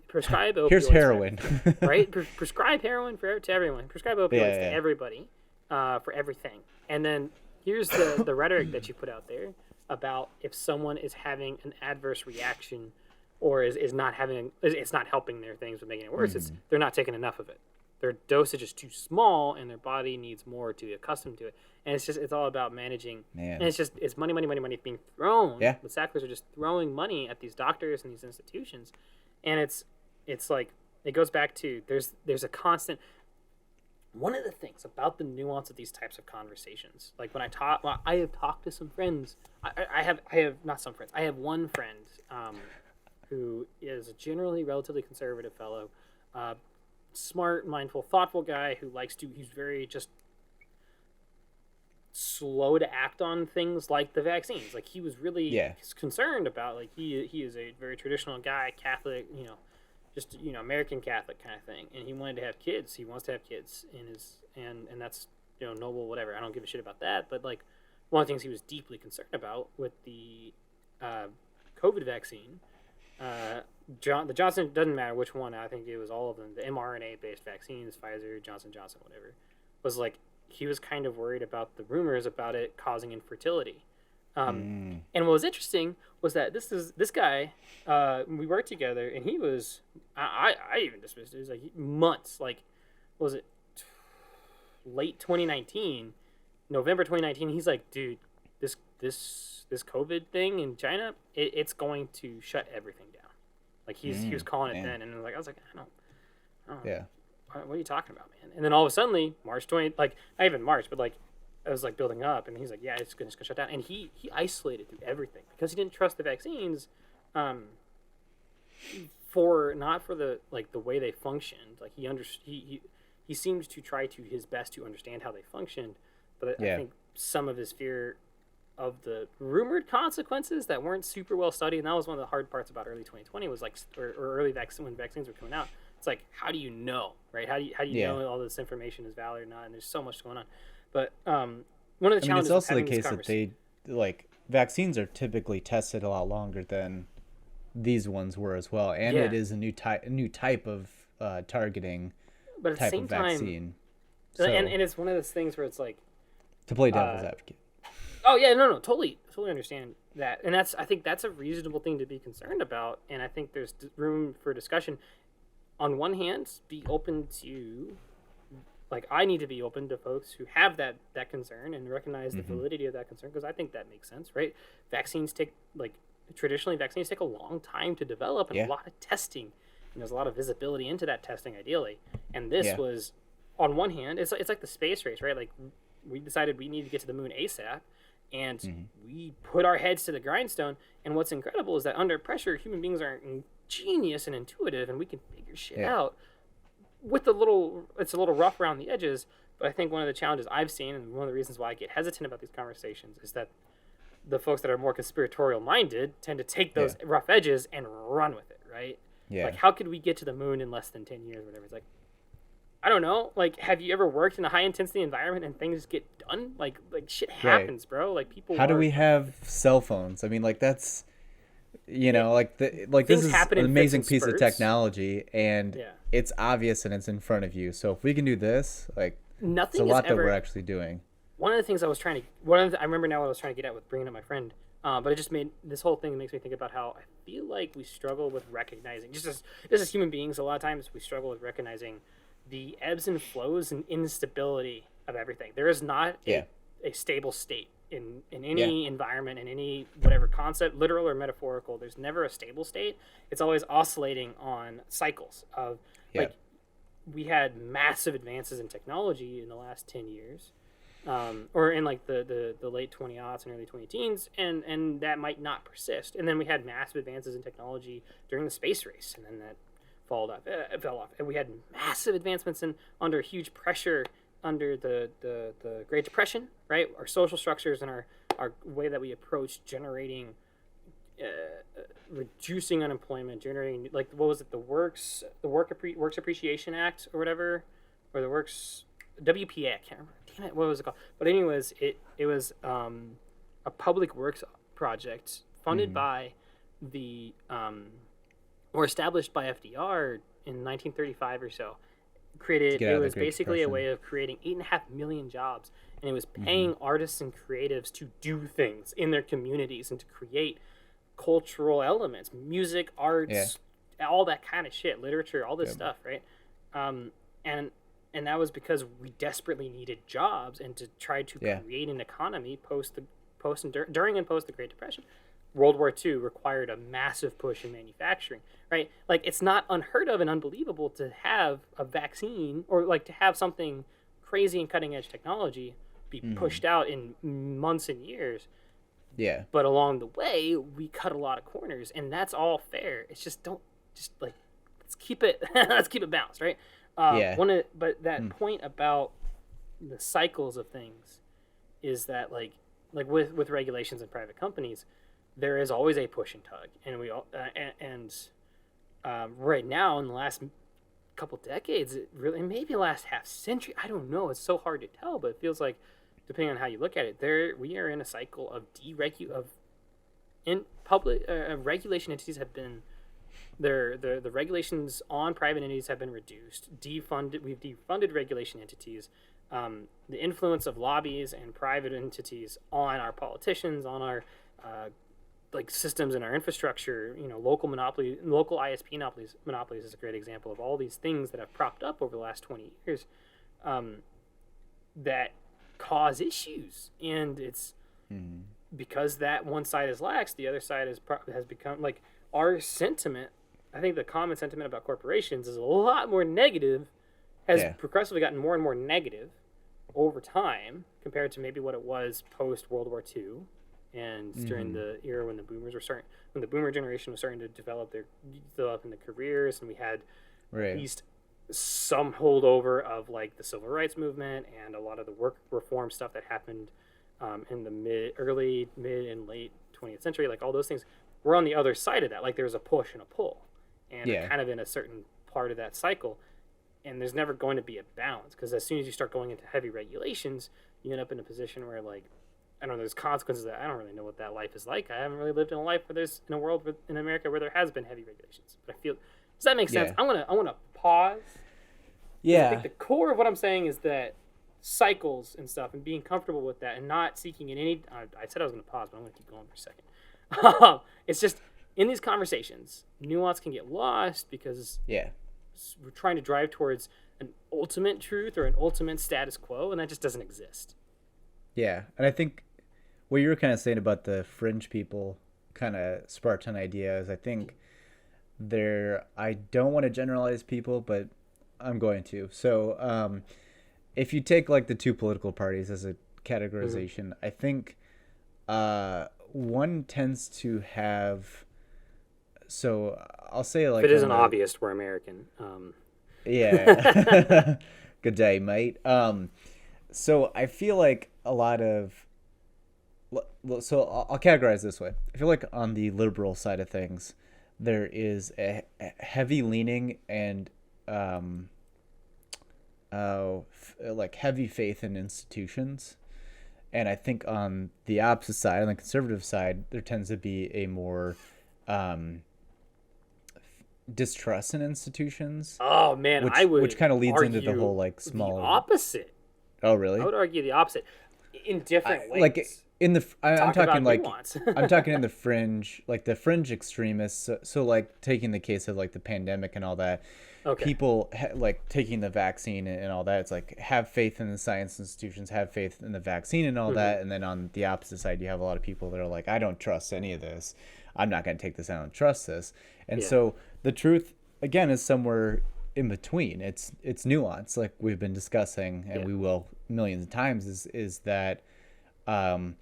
prescribe opioids. Here's heroin, right? Prescribe heroin to everyone. Prescribe opioids to everybody, for everything. And then here's the rhetoric that you put out there about if someone is having an adverse reaction or is not having, it's not helping their things with making it worse. It's they're not taking enough of it. Their dosage is too small, and their body needs more to be accustomed to it. And it's all about managing. And it's money being thrown. Yeah. The Sacklers are just throwing money at these doctors and these institutions, and it's like it goes back to there's a constant. One of the things about the nuance of these types of conversations, like when I have talked to some friends. I have not some friends. I have one friend who is a generally relatively conservative fellow, smart, mindful, thoughtful guy who he's very just slow to act on things like the vaccines. Like he was really concerned about, like he is a very traditional guy, Catholic, just American Catholic kind of thing, and he wanted to have kids. He wants to have kids and that's noble, whatever. I don't give a shit about that. But like one of the things he was deeply concerned about with the COVID vaccine. The Johnson, doesn't matter which one, I think it was all of them, the mRNA based vaccines, Pfizer, Johnson, whatever, was like he was kind of worried about the rumors about it causing infertility. And what was interesting was that this guy, we worked together, and he was I even dismissed it. It was like months, like was it late 2019, November 2019. He's like, dude, this COVID thing in China, it's going to shut everything down. Like he was calling it then, and I was like, I don't. Yeah. What are you talking about, man? And then all of a sudden, March 20, like not even March, but like it was like building up, and he's like, yeah, it's gonna shut down, and he isolated through everything because he didn't trust the vaccines, not for the like the way they functioned. Like he seemed to try to his best to understand how they functioned, but I think some of his fear of the rumored consequences that weren't super well studied, and that was one of the hard parts about early 2020 was like or early when vaccines were coming out. It's like, how do you know, right? How do you know all this information is valid or not? And there's so much going on. But one of the challenges. It's also the case that they vaccines are typically tested a lot longer than these ones were as well, and it is a new type of targeting. But at the same vaccine. Time, and it's one of those things where it's like to play devil's advocate. Oh yeah, no, totally understand that, and I think that's a reasonable thing to be concerned about, and I think there's room for discussion. On one hand, be open to, like, I need to be open to folks who have that concern and recognize the validity of that concern, because I think that makes sense, right? Traditionally vaccines take a long time to develop and a lot of testing, and there's a lot of visibility into that testing ideally. And this was, on one hand, it's like the space race, right? Like we decided we need to get to the moon ASAP, and we put our heads to the grindstone. And what's incredible is that under pressure, human beings are genius and intuitive, and we can figure shit out. It's a little rough around the edges, but I think one of the challenges I've seen, and one of the reasons why I get hesitant about these conversations, is that the folks that are more conspiratorial minded tend to take those rough edges and run with it, right? Yeah. Like, how could we get to the moon in less than 10 years or whatever? It's like, I don't know. Like, have you ever worked in a high intensity environment and things get done? Like shit happens, bro. Like, people. How do we have cell phones? I mean, like, that's, you know, like this is an amazing piece of technology, and it's obvious and it's in front of you. So if we can do this, like, it's a lot that we're actually doing. One of the things I remember now what I was trying to get at with bringing up my friend, but it just made this whole thing makes me think about how I feel like we struggle with recognizing, just as human beings, a lot of times we struggle with recognizing the ebbs and flows and instability of everything. There is not a stable state in any environment, in any whatever concept, literal or metaphorical. There's never a stable state. It's always oscillating on cycles of like, we had massive advances in technology in the last 10 years, or in like the late 20-aughts and early 20-teens, and that might not persist. And then we had massive advances in technology during the space race, and then that fell off. And we had massive advancements under huge pressure under the Great Depression, right? Our social structures and our way that we approach generating, reducing unemployment, generating, like, what was it, the Works Appreciation Act or whatever, or the Works WPA, I can't remember. Damn it, what was it called? But anyways, it was a public works project funded by the or established by FDR in 1935 or so. It was basically a way of creating 8.5 million jobs, and it was paying artists and creatives to do things in their communities and to create cultural elements, music, arts, all that kind of shit, literature, all this stuff, right? And that was because we desperately needed jobs and to try to create an economy during and post the Great Depression. World War II required a massive push in manufacturing, right? Like, it's not unheard of and unbelievable to have a vaccine or like to have something crazy and cutting edge technology be pushed out in months and years. Yeah. But along the way, we cut a lot of corners, and that's all fair. It's just let's keep it balanced, right? But that point about the cycles of things is that like with regulations and private companies, there is always a push and tug, and we all right now in the last couple decades, maybe last half century, I don't know. It's so hard to tell, but it feels like, depending on how you look at it, we are in a cycle of regulation entities have been the regulations on private entities have been reduced, defunded. We've defunded regulation entities. The influence of lobbies and private entities on our politicians, on our like systems and our infrastructure, local ISP monopolies is a great example of all these things that have propped up over the last 20 years that cause issues. And it's because that one side is lax, the other side has become like our sentiment. I think the common sentiment about corporations is a lot more negative, has progressively gotten more and more negative over time compared to maybe what it was post World War II. And during the era when the boomer generation was starting to develop in the careers, and we had at least some holdover of like the civil rights movement and a lot of the work reform stuff that happened in the early, mid, and late 20th century, like all those things, we're on the other side of that. Like, there's a push and a pull, and we're kind of in a certain part of that cycle, and there's never going to be a balance, because as soon as you start going into heavy regulations, you end up in a position where, like, I don't know, there's consequences that I don't really know what that life is like. I haven't really lived in a life in a world in America where there has been heavy regulations. But I feel, does that make sense? I want to pause. Yeah. I think the core of what I'm saying is that cycles and stuff, and being comfortable with that, and not seeking in any. I said I was going to pause, but I'm going to keep going for a second. It's just in these conversations, nuance can get lost because we're trying to drive towards an ultimate truth or an ultimate status quo, and that just doesn't exist. Yeah, and I think what you were kind of saying about the fringe people kind of sparked an idea. Is I think I don't want to generalize people, but I'm going to. So if you take like the two political parties as a categorization, I think one tends to have, so I'll say like, if it isn't obvious, we're American. Yeah. Good day, mate. So I feel like a lot of So I'll categorize it this way. I feel like on the liberal side of things, there is a heavy leaning and um, like heavy faith in institutions. And I think on the opposite side, on the conservative side, there tends to be a more um, distrust in institutions, Oh man, which I would which kind of leads into the argue whole like the smaller. opposite. Oh, I really? would argue the opposite in different ways. Like in the I'm Talk about talking like nuance. I'm talking in the fringe, like the fringe extremists. So like taking the case of like the pandemic and all that, Okay. people like taking the vaccine and all that. It's like have faith in the science institutions, have faith in the vaccine and all that. And then on the opposite side, you have a lot of people that are like, I don't trust any of this. I'm not going to take this. I don't trust this. And Yeah. so the truth again is somewhere in between. It's nuance, like we've been discussing, and Yeah. we will millions of times. Is that um,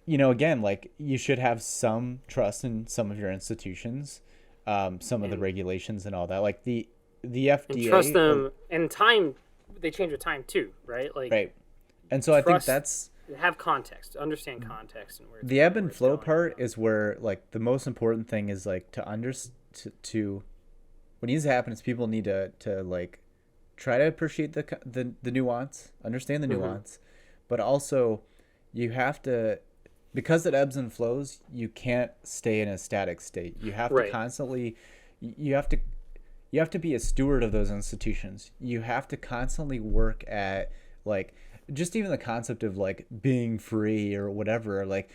again, like you should have some trust in some of your institutions, some of the And- regulations and all that. Like the And FDA, trust them. And time, they change with time too, right? Like right? And so I think trust- that's have context, understand context, and where it's the ebb where and it's flow going. part is where like the most important thing is like to what needs to happen is people need to like try to appreciate the nuance, understand the nuance, but also you have to, because it ebbs and flows, you can't stay in a static state. You have to Right. constantly you have to be a steward of those institutions. You have to constantly work at like just even the concept of like being free or whatever, like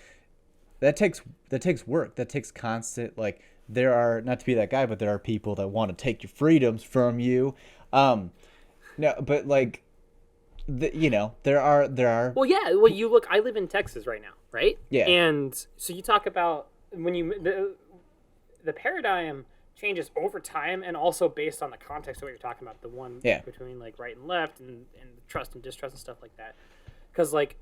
that takes work. That takes constant, like there are, not to be that guy, but there are people that want to take your freedoms from you. No, but like there are Well, yeah. Well, you look. I live in Texas right now, right? Yeah. And so you talk about when the paradigm changes over time, and also based on the context of what you're talking about, the one Yeah. between like right and left, and trust and distrust and stuff like that. Because like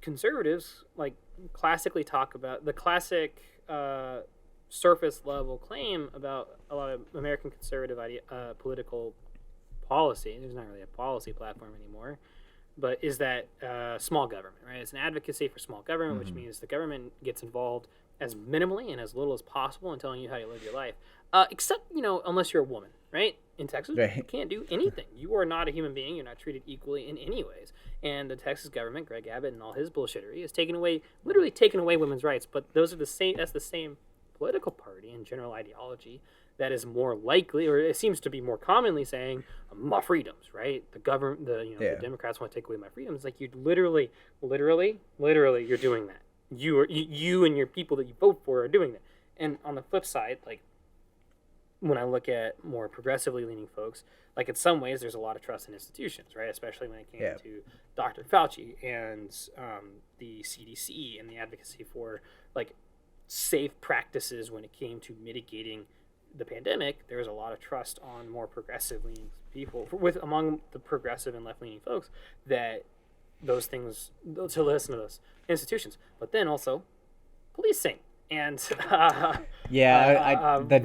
conservatives like classically talk about the classic surface level claim about a lot of American conservative political policy. There's not really a policy platform anymore, but is that small government, right? It's an advocacy for small government, which means the government gets involved as minimally and as little as possible in telling you how you live your life. Except, unless you're a woman, right? In Texas, Right. you can't do anything. You are not a human being. You're not treated equally in any ways. And the Texas government, Greg Abbott and all his bullshittery, is literally taking away women's rights. But those are that's the same political party and general ideology that is more likely, or it seems to be more commonly saying, my freedoms, right? The government, Yeah. the Democrats want to take away my freedoms. Like you literally, you're doing that. You and your people that you vote for are doing that. And on the flip side, like when I look at more progressively leaning folks, like in some ways there's a lot of trust in institutions, right? Especially when it came Yeah. to Dr. Fauci and the CDC and the advocacy for like safe practices when it came to mitigating the pandemic. There was a lot of trust on more progressive leaning people among the progressive and left leaning folks that those things to listen to those institutions, but then also policing and that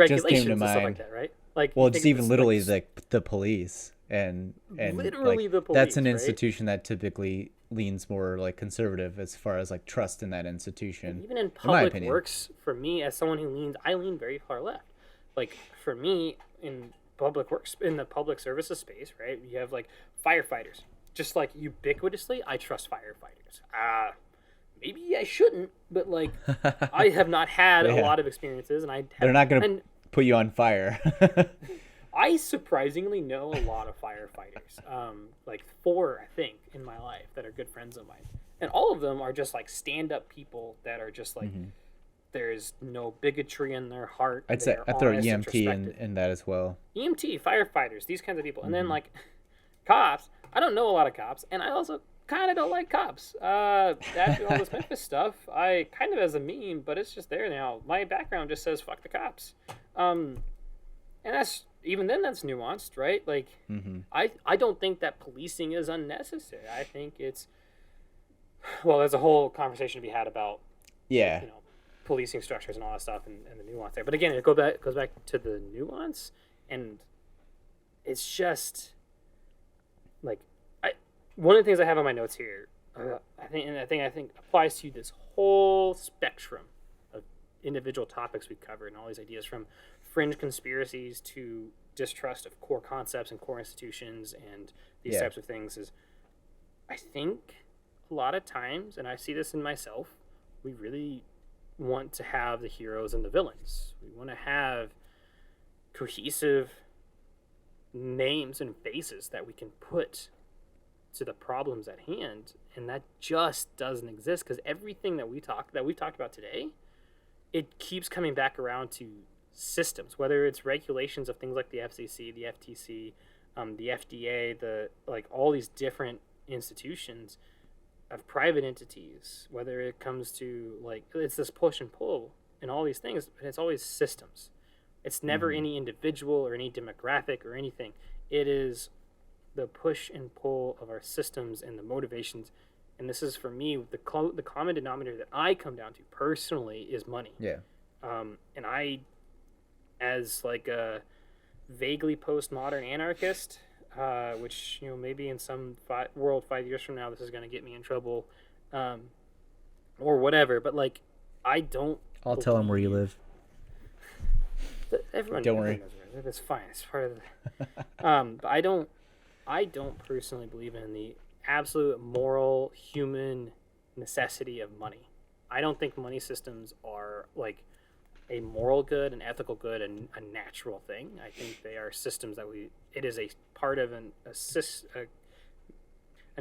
just came to regulations and stuff like mind. that, right? Like Well, you it's think even it's literally like, the police and Literally like, the that's an police, right? institution that typically leans more like conservative as far as like trust in that institution. even in my public opinion. works, for me as someone I lean very far left. Like for me in public works, in the public services space, right? You have like firefighters. Just like ubiquitously, I trust firefighters. Maybe I shouldn't, but like I have not had a Yeah. lot of experiences, and They're not gonna and put you on fire. I surprisingly know a lot of firefighters. Like 4, I think, in my life that are good friends of mine, and all of them are just like stand-up people that are just like there's no bigotry in their heart. I'd They say are I throw honest and EMT respected. in that as well. EMT, firefighters, these kinds of people. And then Mm-hmm. like cops. I don't know a lot of cops, and I also kind of don't like cops. That all this Memphis stuff, I kind of as a meme, but it's just there now. My background just says fuck the cops. And that's even then that's nuanced, right? Like I don't think that policing is unnecessary. I think it's there's a whole conversation to be had about Yeah. policing structures and all that stuff and the nuance there. But again, it goes back to the nuance, and it's just like one of the things I have on my notes here I think applies to this whole spectrum of individual topics we covered and all these ideas from fringe conspiracies to distrust of core concepts and core institutions and these Yeah. types of things. Is I think a lot of times, and I see this in myself, we really want to have the heroes and the villains. We want to have cohesive names and faces that we can put to the problems at hand, and that just doesn't exist because everything that we've talked about today, it keeps coming back around to systems, whether it's regulations of things like the FCC, the FTC, the FDA, all these different institutions of private entities, whether it comes to it's this push and pull and all these things, but it's always systems. It's never any individual or any demographic or anything. It is the push and pull of our systems and the motivations. And this is, for me, the common denominator that I come down to personally is money. Yeah. And I, as a vaguely postmodern anarchist, which maybe in some world 5 years from now this is going to get me in trouble, or whatever. But I don't. I'll tell him where you live. Everyone Don't worry. knows where I live. It's fine. It's part of the. But I don't personally believe in the absolute moral human necessity of money. I don't think money systems are a moral good, an ethical good, and a natural thing. I think they are systems that it is a part of an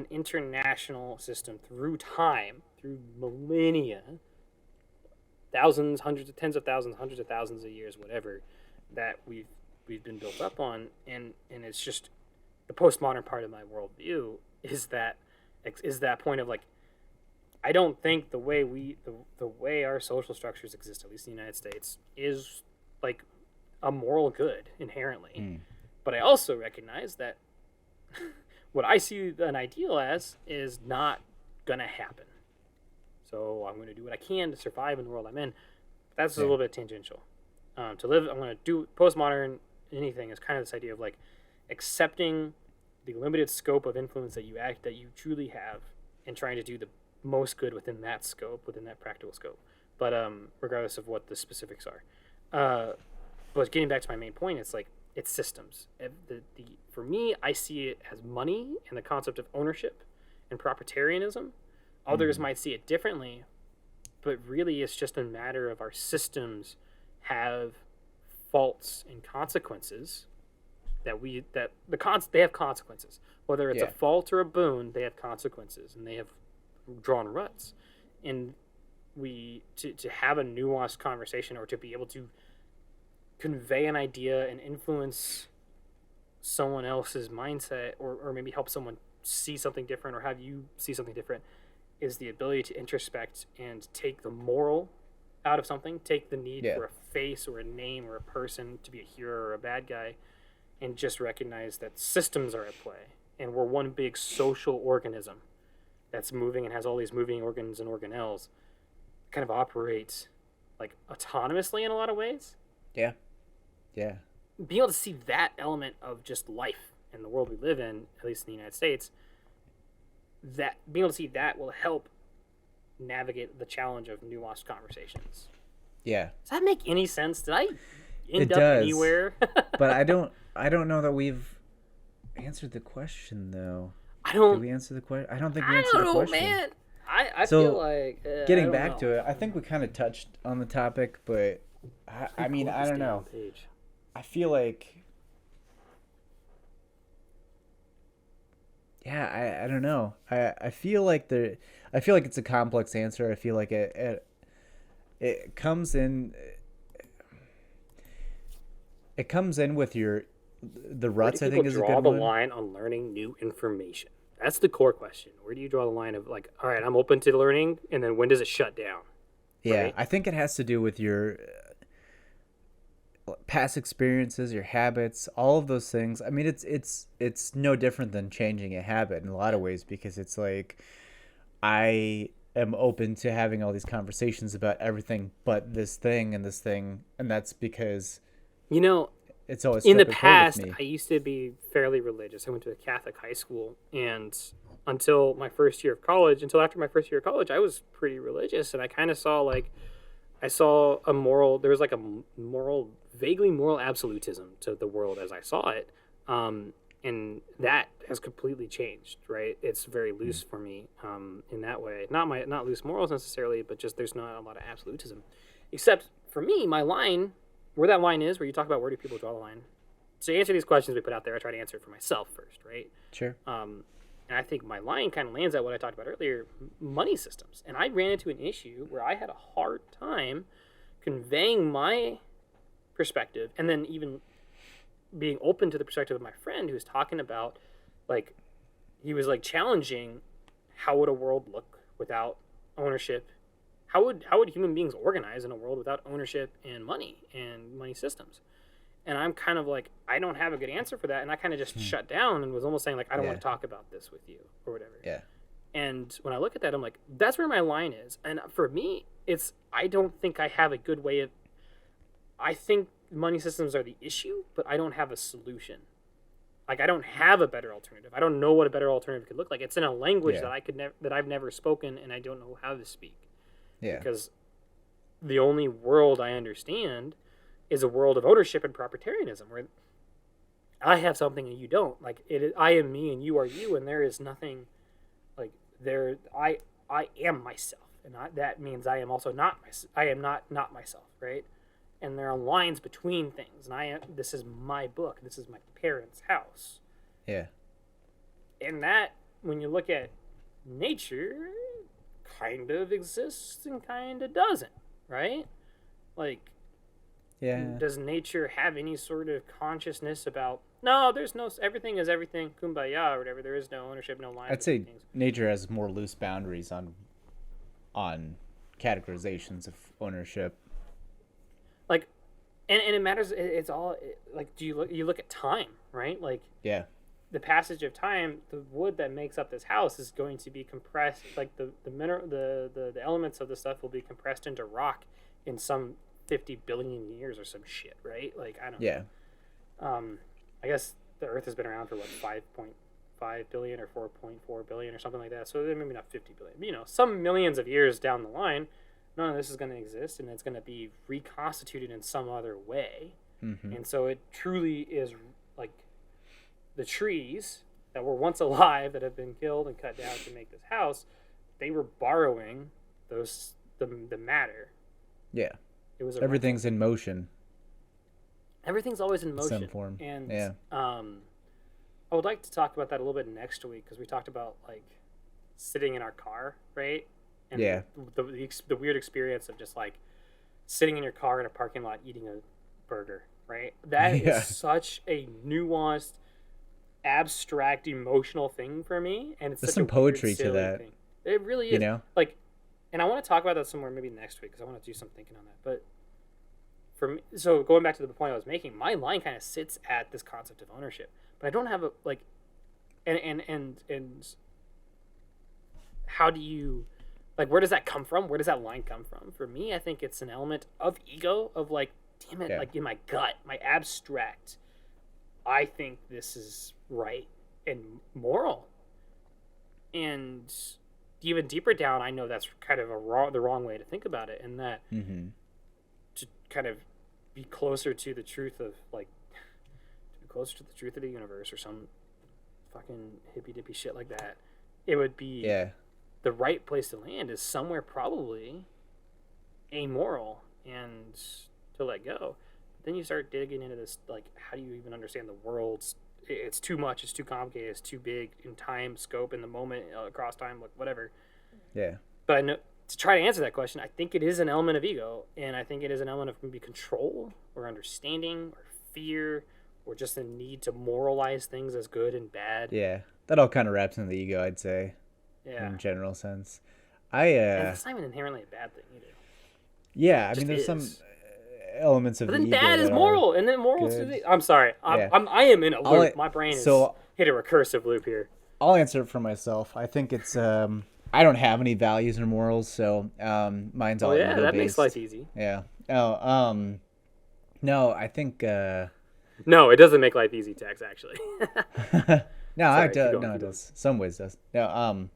international system through time, through millennia, thousands, hundreds, tens of thousands, hundreds of thousands of years, whatever, that we've been built up on, and it's just the postmodern part of my worldview is that point of I don't think the way our social structures exist, at least in the United States, is a moral good inherently. But I also recognize that what I see an ideal as is not gonna happen. So I'm going to do what I can to survive in the world I'm in. That's a little bit tangential. To live, I'm going to do postmodern anything is kind of this idea of accepting the limited scope of influence that you truly have, and trying to do the most good within that scope, within that practical scope. But regardless of what the specifics are. But getting back to my main point, it's systems. For me, I see it as money and the concept of ownership and proprietarianism. Others might see it differently, but really it's just a matter of our systems have faults and consequences they have consequences. Whether it's a fault or a boon, they have consequences, and they have drawn ruts. And to have a nuanced conversation, or to be able to convey an idea and influence someone else's mindset, or maybe help someone see something different, or have you see something different, is the ability to introspect and take the moral out of something, take the need for a face or a name or a person to be a hero or a bad guy, and just recognize that systems are at play, and we're one big social organism that's moving and has all these moving organs and organelles, kind of operates autonomously in a lot of ways. Yeah. Being able to see that element of just life in the world we live in, at least in the United States, that being able to see that will help navigate the challenge of nuanced conversations. Yeah. Does that make any sense? Did I end It up does. anywhere? But I don't know that we've answered the question though. Did we answer the question? I don't think we answered the question. Man. I So, feel like getting back to it, I think we kind of touched on the topic, but I mean, I don't know. I feel like, I don't know. I feel like it's a complex answer. I feel like it comes in. It comes in with the ruts. I think is a good one. Where do you draw the line on learning new information? That's the core question. Where do you draw the line of all right, I'm open to learning, and then when does it shut down? Yeah, Right? I think it has to do with your past experiences, your habits, all of those things. I mean, it's no different than changing a habit in a lot of ways, because it's I am open to having all these conversations about everything but this thing, and that's because it's always in the struck a chord with past, me. I used to be fairly religious. I went to a Catholic high school, and until my first year of college. Until after my first year of college, I was pretty religious, and I kind of saw like I saw a moral. There was like a moral, vaguely moral absolutism to the world as I saw it, and that has completely changed. Right, it's very loose for me in that way. Not loose morals necessarily, but just there's not a lot of absolutism. Except for me, my line, where that line is, where you talk about where do people draw the line. To answer these questions we put out there, I try to answer it for myself first, right? Sure. And I think my line kind of lands at what I talked about earlier, money systems. And I ran into an issue where I had a hard time conveying my perspective and then even being open to the perspective of my friend who was talking about, like, he was, like, challenging how would a world look without ownership. How would human beings organize in a world without ownership and money systems? And I'm kind of like, I don't have a good answer for that. And I kind of just shut down and was almost saying, like, I don't want to talk about this with you or whatever. Yeah. And when I look at that, I'm like, that's where my line is. And for me, I don't think I have a good way of, I think money systems are the issue, but I don't have a solution. Like, I don't have a better alternative. I don't know what a better alternative could look like. It's in a language that I've never spoken, and I don't know how to speak. Yeah. Because the only world I understand is a world of ownership and proprietarianism, where I have something and you don't. Like, I am me and you are you, and there is nothing like there. I am myself, and that means I am also not myself. I am not myself, right? And there are lines between things, and this is my book. This is my parents' house. Yeah. And that, when you look at nature, kind of exists and kind of doesn't, right? Like, yeah. Does nature have any sort of consciousness about, no, there's no, everything is everything, kumbaya, or whatever, there is no ownership, no line. I'd say nature has more loose boundaries on categorizations of ownership. Like, and it matters, it's all, like, you look at time, right? Like, yeah. The passage of time, the wood that makes up this house is going to be compressed, like the mineral, the elements of the stuff will be compressed into rock in some 50 billion years or some shit, right? Like, I don't know. I guess the Earth has been around for what, 5.5 billion or 4.4 billion or something like that. So maybe not 50 billion. But, you know, some millions of years down the line, none of this is going to exist, and it's going to be reconstituted in some other way. Mm-hmm. And so it truly is like the trees that were once alive that have been killed and cut down to make this house, they were borrowing the matter. Yeah. It was everything's in motion. Everything's always in motion. Some form. And yeah. I would like to talk about that a little bit next week, because we talked about, like, sitting in our car, right? And yeah. The weird experience of just, like, sitting in your car in a parking lot eating a burger, right? That is such a nuanced, abstract, emotional thing for me, and it's There's such some a poetry weird, to that. thing. It really is. You know, like, and I want to talk about that somewhere maybe next week, because I want to do some thinking on that. But for me, so going back to the point I was making, my line kind of sits at this concept of ownership, but I don't have a, like, and how do you, like, where does that come from? Where does that line come from? For me, I think it's an element of ego, of, like, damn it, like, in my gut, my abstract, I think this is right and moral. And even deeper down, I know that's kind of the wrong way to think about it, and that to kind of be closer to the truth of, like, to be closer to the truth of the universe or some fucking hippy dippy shit like that, it would be the right place to land is somewhere probably amoral and to let go. But then you start digging into this, like, how do you even understand the world's, it's too much, it's too complicated, it's too big in time, scope, in the moment, across time, like, whatever. Yeah. But I know, to try to answer that question, I think it is an element of ego, and I think it is an element of maybe control or understanding or fear or just a need to moralize things as good and bad. Yeah. That all kind of wraps into the ego, I'd say. Yeah. In general sense. And it's not even inherently a bad thing either. Yeah, I mean, there's some elements of but the then ego bad is moral, and then moral to I'm sorry. I am in a loop. My brain is hit a recursive loop here. I'll answer it for myself. I think it's I don't have any values or morals, so mine's all ego-based. That makes life easy. Yeah. No, I think no, it doesn't make life easy, Tex, actually. No, I Sorry, keep do. going, No, it keep going. does. Some ways does. No,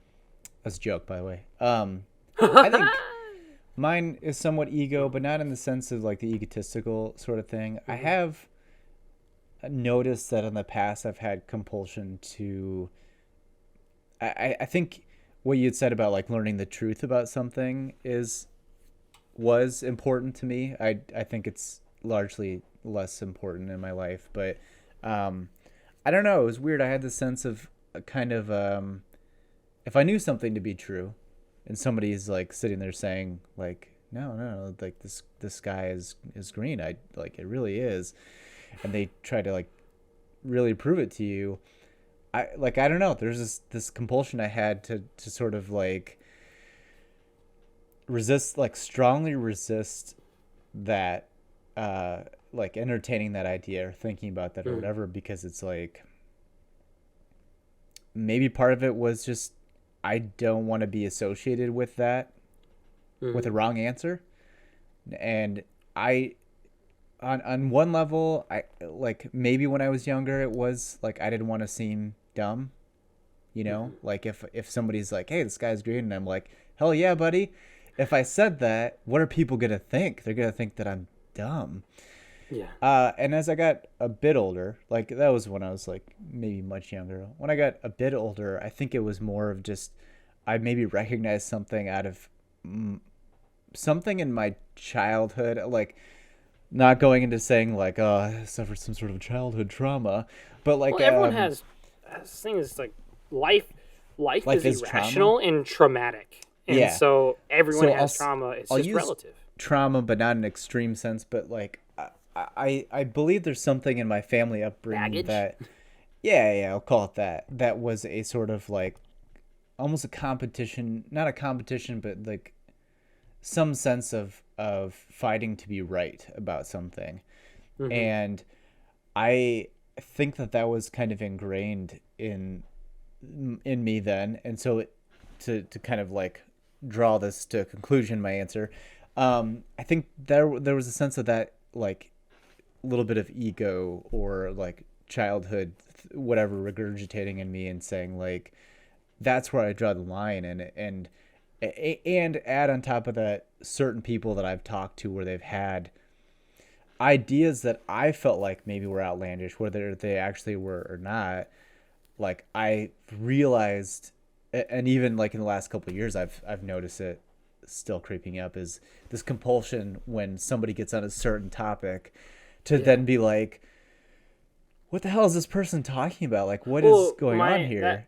that's a joke, by the way. I think mine is somewhat ego, but not in the sense of like the egotistical sort of thing. I Mhm. have noticed that in the past I've had compulsion to. I think what you had said about like learning the truth about something was important to me. I think it's largely less important in my life, but um, I don't know. It was weird. I had this sense of a kind of if I knew something to be true, and somebody's like sitting there saying like, no, no, like this sky is green. I like it really is, and they try to like really prove it to you. I don't know. There's this compulsion I had to sort of like resist, like strongly resist that like entertaining that idea or thinking about that or Mhm. whatever, because it's like maybe part of it was just I don't want to be associated with that, with a Mhm. wrong answer. And I on one level, I like maybe when I was younger it was like I didn't want to seem dumb, you know? Mhm. Like if somebody's like, "Hey, the sky's green." And I'm like, "Hell yeah, buddy." If I said that, what are people going to think? They're going to think that I'm dumb. Yeah. And as I got a bit older, like that was when I was like maybe much younger. When I got a bit older, I think it was more of just I maybe recognized something out of something in my childhood, like not going into saying like, "Oh, I suffered some sort of childhood trauma," but Well, like, everyone has this thing is like life. Life life is is trauma. irrational and traumatic, and Yeah. so everyone So has trauma. It's I'll just use relative. trauma, but not in an extreme sense. But like, I believe there's something in my family upbringing Baggage. that, yeah, I'll call it that. That was a sort of like almost a competition, not a competition, but like some sense of fighting to be right about something. Hmm. And I think that was kind of ingrained in me then. And so to kind of like draw this to a conclusion, my answer, I think there was a sense of that, like a little bit of ego or like childhood whatever regurgitating in me and saying like that's where I draw the line. And add on top of that certain people that I've talked to where they've had ideas that I felt like maybe were outlandish, whether they actually were or not. Like I realized, and even like in the last couple of years, I've noticed it still creeping up, is this compulsion when somebody gets on a certain topic to Yeah. then be like, what the hell is this person talking about? Like, what is Well, going on my that here?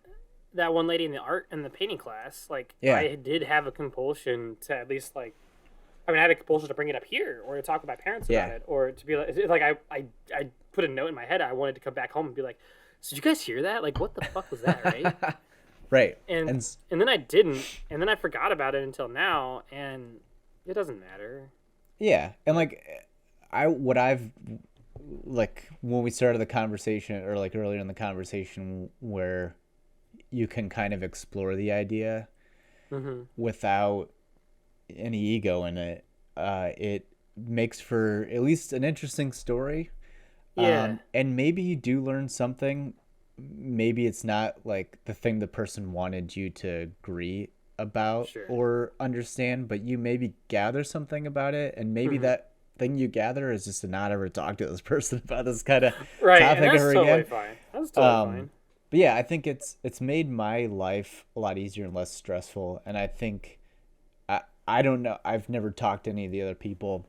that one lady in the art and the painting class, like Yeah, I did have a compulsion to at least like. I mean, I had a compulsion to bring it up here, or to talk with my parents about yeah, it, or to be like I put a note in my head. I wanted to come back home and be like, "So did you guys hear that? Like, what the fuck was that, right?" right. and And and then I didn't, and then I forgot about it until now, and it doesn't matter. yeah, and Like, like what I've like when we started the conversation or like earlier in the conversation where you can kind of explore the idea mm-hmm. without any ego in it, it makes for at least an interesting story. Yeah, And maybe you do learn something. Maybe it's not like the thing the person wanted you to agree about sure. or understand, but you maybe gather something about it. And maybe Mm-hmm. that thing you gather is just to not ever talk to this person about this kind of Right, and topic that's ever totally again. fine. That's totally Um, fine. but yeah, I think it's made my life a lot easier and less stressful. And I think I don't know. I've never talked to any of the other people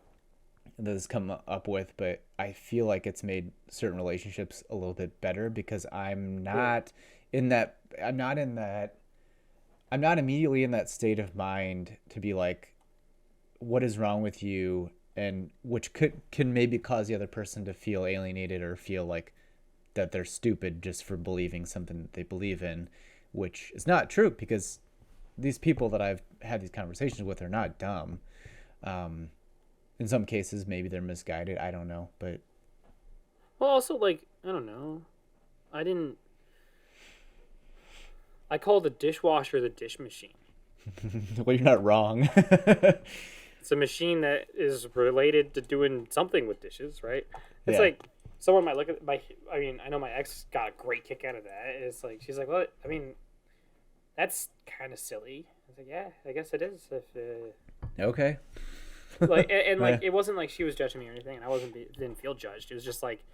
that has come up with, but I feel like it's made certain relationships a little bit better because Yeah. in that I'm not in that I'm not immediately in that state of mind to be like, what is wrong with you? And which can maybe cause the other person to feel alienated or feel like that they're stupid just for believing something that they believe in, which is not true because these people that I've had these conversations with are not dumb. Um, in some cases, maybe they're misguided. I don't know, but Well, also like I don't know. I didn't. I call the dishwasher the dish machine. well, you're not wrong. It's a machine that is related to doing something with dishes, right? It's yeah, like someone might look at my. I mean, I know my ex got a great kick out of that. It's like she's like, well, I mean, that's kind of silly. I was like, yeah, I guess it is. If Okay. like and like it wasn't like she was judging me or anything, and I didn't feel judged. It was just like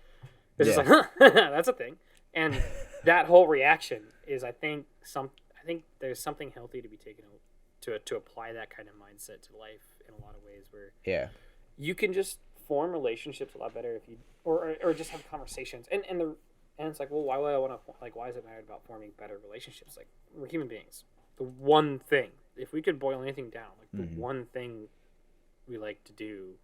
just like, huh, that's a thing. And that whole reaction is, I think there's something healthy to be taken to apply that kind of mindset to life in a lot of ways, where you can just form relationships a lot better if you or just have conversations. And it's like, well, why would I want to, like, why is it matter about forming better relationships? Like, we're human beings. The one thing, if we could boil anything down, like the one thing we like to do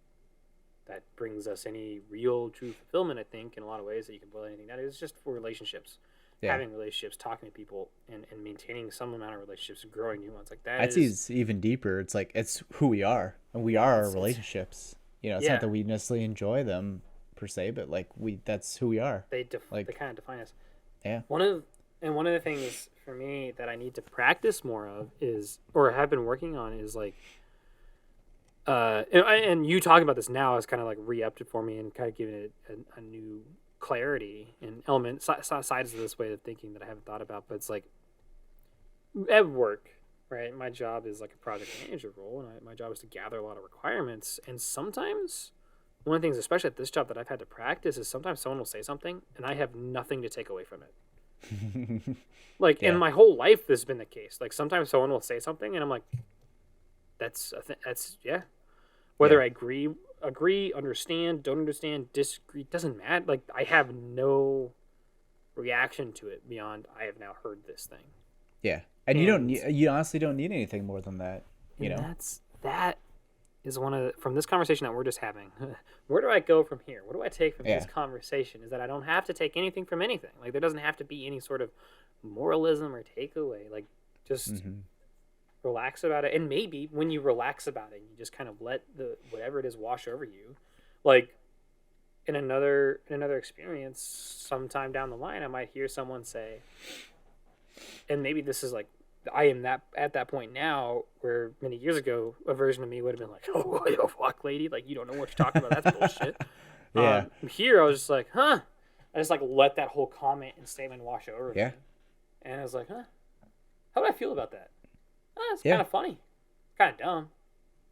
that brings us any real true fulfillment, I think, in a lot of ways that you can boil anything down, is just for relationships. Having relationships, talking to people, and maintaining some amount of relationships, growing new ones like that. That's even deeper. It's like, it's who we are, and we are our relationships. You know, it's not that we necessarily enjoy them per se, but like that's who we are. They kind of define us. Yeah. One of the things for me that I need to practice more of is, or have been working on, is like, and you talking about this now is kind of like re-upped it for me and kind of giving it a new clarity and sides of this way of thinking that I haven't thought about. But it's like, at work, right? My job is like a project manager role, and my job is to gather a lot of requirements. And sometimes, one of the things, especially at this job, that I've had to practice is sometimes someone will say something and I have nothing to take away from it. Like, in my whole life, this has been the case. Like, sometimes someone will say something and I'm like, that's yeah. Whether I agree, understand, don't understand, disagree, doesn't matter. Like, I have no reaction to it beyond, I have now heard this thing. Yeah. And you honestly don't need anything more than that, you know? That is from this conversation that we're just having. Where do I go from here? What do I take from this conversation? Is that I don't have to take anything from anything. Like, there doesn't have to be any sort of moralism or takeaway. Like, just relax about it. And maybe when you relax about it, you just kind of let whatever it is wash over you. Like, in another experience, sometime down the line, I might hear someone say, and maybe this is like, I am at that point now where many years ago a version of me would have been like, oh, yo, fuck, lady, like, you don't know what you're talking about, that's bullshit. Here I was just like, huh. I just like let that whole comment and statement wash over me. And I was like, huh, how do I feel about that? It's kind of funny, kind of dumb,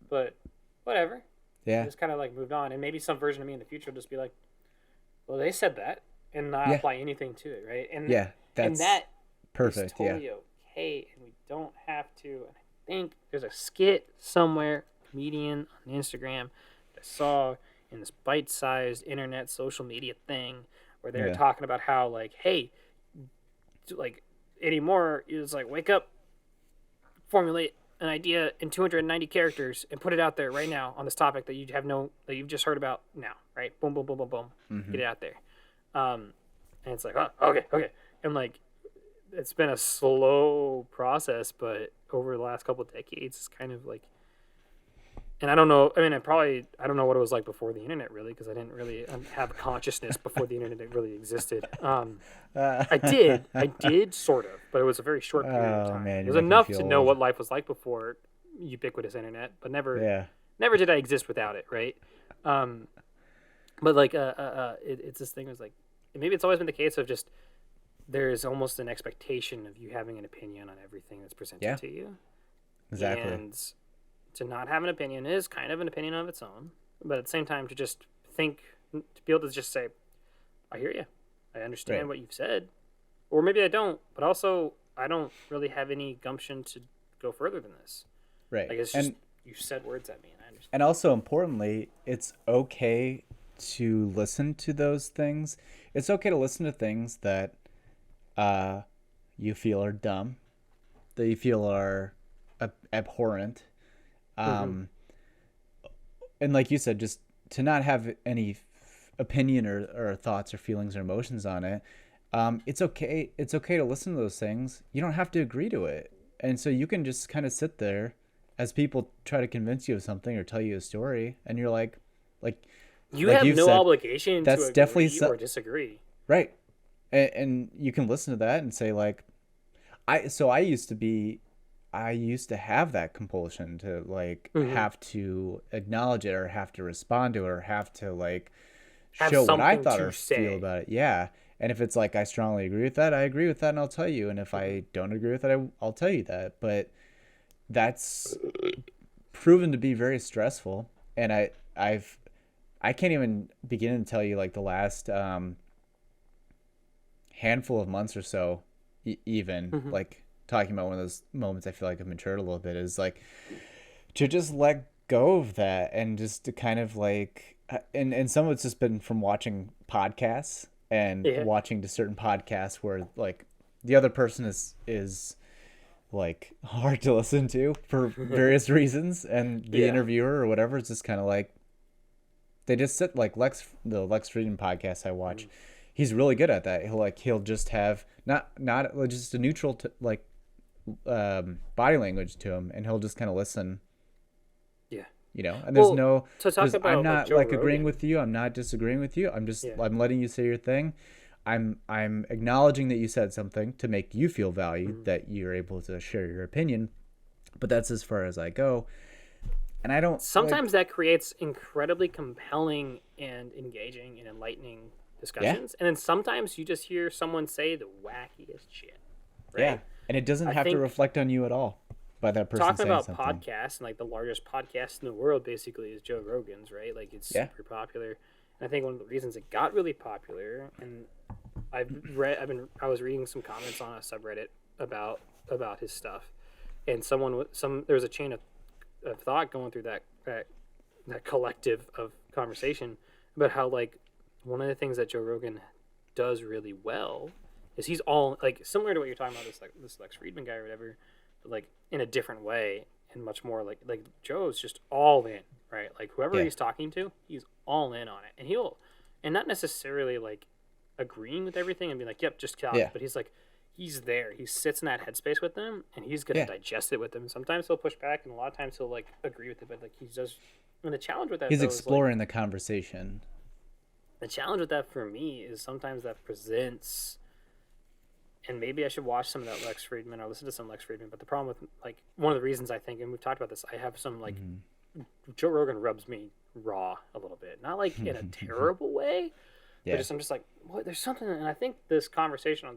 but whatever. Just kind of like moved on. And maybe some version of me in the future will just be like, well, they said that, and not apply anything to it, right? And that's perfect. Is totally okay, and we don't have to. And I think there's a skit somewhere, comedian on Instagram, that I saw in this bite-sized internet social media thing, where they're talking about how, like, hey, like, anymore, it's like, wake up, formulate an idea in 290 characters and put it out there right now on this topic that you've just heard about now, right? Boom, boom, boom, boom, boom. Get it out there. And it's like, oh, okay. And like, it's been a slow process, but over the last couple of decades, it's kind of like, and I don't know, I mean, I don't know what it was like before the internet, really, because I didn't really have consciousness before the internet really existed. I did sort of, but it was a very short period of time. Man, it was enough to know what life was like before ubiquitous internet, but never did I exist without it, right? But like, it's this thing was like, maybe it's always been the case of just, there's almost an expectation of you having an opinion on everything that's presented to you. Exactly. And to not have an opinion is kind of an opinion of its own, but at the same time, to just think, to be able to just say, I hear you, I understand what you've said, or maybe I don't, but also I don't really have any gumption to go further than this. Right. Like, it's just, you said words at me, and I understand. And also, importantly, it's okay to listen to those things. It's okay to listen to things that you feel are dumb, that you feel are abhorrent. And like you said, just to not have any opinion or thoughts or feelings or emotions on it. It's okay. It's okay to listen to those things. You don't have to agree to it. And so you can just kind of sit there as people try to convince you of something or tell you a story. And you're like you have no obligation to agree definitely or disagree. Right. And you can listen to that and say, like, I used to have that compulsion to, like, have to acknowledge it or have to respond to it or have to, like, have show what I something thought to or say. feel about it. Yeah. And if it's like I strongly agree with that, I agree with that and I'll tell you. And if I don't agree with it, I'll tell you that. But that's proven to be very stressful. And I can't even begin to tell you like the last handful of months or so, even like talking about one of those moments I feel like I've matured a little bit is like to just let go of that and just to kind of like and some of it's just been from watching podcasts and Yeah. watching to certain podcasts where like the other person is like hard to listen to for various reasons and the Yeah. interviewer or whatever is just kind of like they just sit like the Lex Friedman podcast I watch. He's really good at that. He'll just have not just a neutral body language to him, and he'll just kind of listen. Yeah. You know, and there's Well, no. to talk about I'm like not Joe like agreeing Rogan. with you. I'm not disagreeing with you. Yeah. I'm letting you say your thing. I'm acknowledging that you said something to make you feel valued, that you're able to share your opinion, but that's as far as I go. And I don't Sometimes that creates incredibly compelling and engaging and enlightening discussions, and then sometimes you just hear someone say the wackiest shit. Right? yeah, and it doesn't I have to think reflect on you at all by that person talking saying about something. podcasts and like the largest podcast in the world basically is Joe Rogan's, right? Like it's Yeah. super popular. And I think one of the reasons it got really popular, and I was reading some comments on a subreddit about his stuff, and there was a chain of thought going through that collective of conversation about how like one of the things that Joe Rogan does really well is he's all like similar to what you're talking about this Lex Friedman guy or whatever, but like in a different way and much more like Joe's just all in, right? Like whoever Yeah. he's talking to, he's all in on it, and not necessarily like agreeing with everything and be like, yep, just talk, Yeah. but he's like. He's there. He sits in that headspace with them, and he's gonna Yeah. digest it with them. Sometimes he'll push back, and a lot of times he'll like agree with it. But like he does, and the challenge with that He's though, is, like, exploring the conversation. the challenge with that for me is sometimes that presents, and maybe I should watch some of that Lex Friedman or listen to some Lex Friedman. But the problem with like one of the reasons I think, and we've talked about this, I have some like Joe Rogan rubs me raw a little bit, not like in a terrible way. Yeah. But I'm just like, what? There's something, and I think this conversation on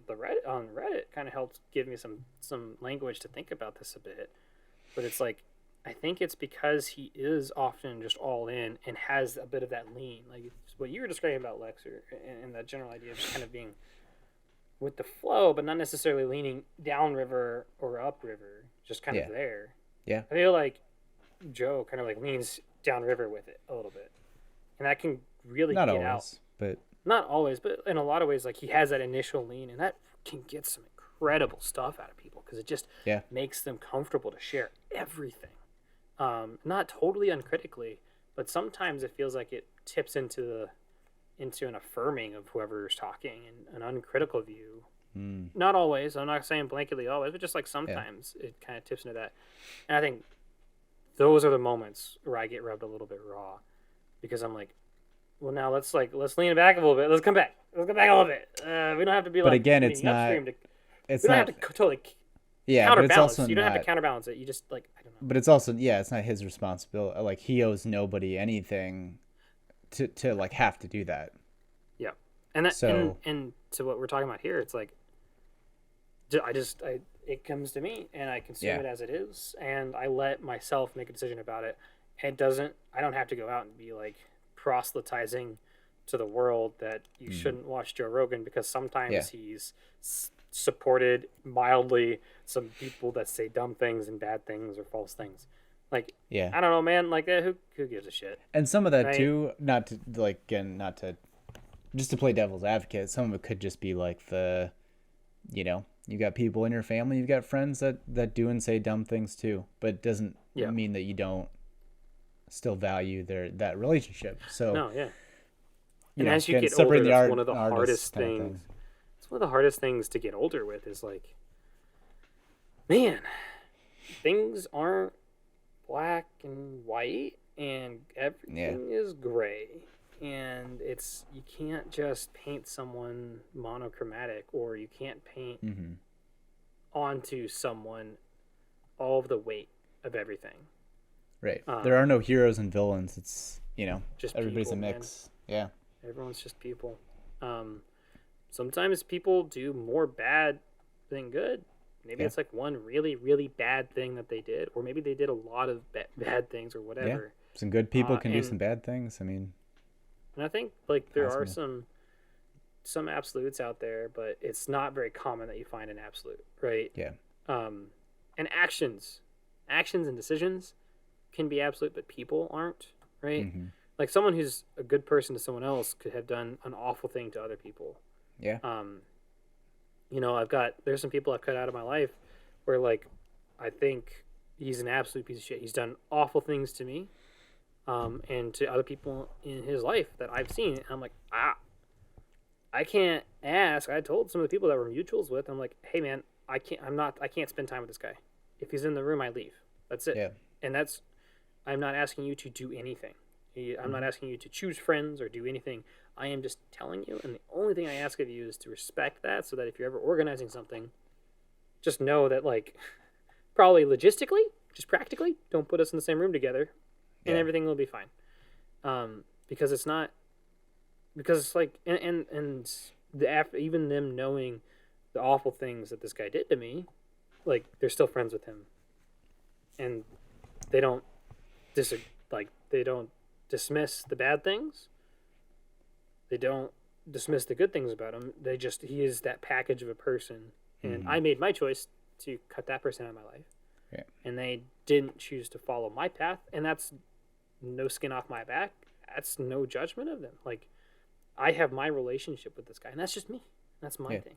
Reddit kind of helped give me some language to think about this a bit. But it's like, I think it's because he is often just all in and has a bit of that lean, like what you were describing about Lex, and that general idea of just kind of being with the flow, but not necessarily leaning downriver or upriver, just kind Yeah. of there. Yeah. I feel like Joe kind of like leans downriver with it a little bit, and that can really Not get always, out. but Not always, but in a lot of ways, like he has that initial lean, and that can get some incredible stuff out of people because it just Yeah. makes them comfortable to share everything. Not totally uncritically, but sometimes it feels like it tips into an affirming of whoever's talking and an uncritical view. Not always. I'm not saying blanketly always, but just like sometimes it kind of tips into that. And I think those are the moments where I get rubbed a little bit raw because I'm like, well, now let's lean it back a little bit. Let's come back. Let's come back a little bit. We don't have to be But like. again, it's leaning not- upstream to, it's we don't not. have to totally Yeah, but it's counterbalance. also You don't have to not. counterbalance it. You just like I don't know. But it's also it's not his responsibility. Like he owes nobody anything to like have to do that. Yeah, and that So- and to what we're talking about here, it's like it comes to me and I consume Yeah. it as it is, and I let myself make a decision about it. And I don't have to go out and be like proselytizing to the world that you shouldn't watch Joe Rogan because sometimes Yeah. he's supported mildly some people that say dumb things and bad things or false things. Like Yeah. I don't know, man. Like who gives a shit? And some of that Right. too, not to like again, not to just to play devil's advocate. Some of it could just be like you got people in your family, you've got friends that do and say dumb things too, but it doesn't Yeah. mean that you don't still value that relationship. So No, yeah. you And know, as you again, get older, separating the that's art one of the and artist hardest kind of things. thing. It's one of the hardest things to get older with is like, man, things aren't black and white, and everything is gray. And you can't just paint someone monochromatic, or you can't paint Mm-hmm. onto someone all of the weight of everything. Right. There are no heroes and villains. It's Just everybody's people, a man. mix. Yeah. Everyone's just people. Sometimes people do more bad than good. Maybe it's like one really, really bad thing that they did, or maybe they did a lot of bad things or whatever. Yeah. Some good people can do some bad things. I mean, and I think like there are some absolutes out there, but it's not very common that you find an absolute, right? Yeah. And actions and decisions can be absolute, but people aren't, right? Mm-hmm. Like someone who's a good person to someone else could have done an awful thing to other people. Yeah. You know, there's some people I've cut out of my life where like I think he's an absolute piece of shit. He's done awful things to me, and to other people in his life that I've seen. And I'm like, I can't ask. I told some of the people that we're mutuals with, I'm like, hey man, I can't spend time with this guy. If he's in the room, I leave. That's it. Yeah. And I'm not asking you to do anything. I'm not asking you to choose friends or do anything. I am just telling you, and the only thing I ask of you is to respect that, so that if you're ever organizing something, just know that, like, probably logistically, just practically, don't put us in the same room together, and everything will be fine. Because it's like, even them knowing the awful things that this guy did to me, like, they're still friends with him, and they don't dismiss the bad things. They don't dismiss the good things about him. He is that package of a person. And I made my choice to cut that person out of my life. Yeah. And they didn't choose to follow my path. And that's no skin off my back. That's no judgment of them. Like, I have my relationship with this guy, and that's just me. That's my thing.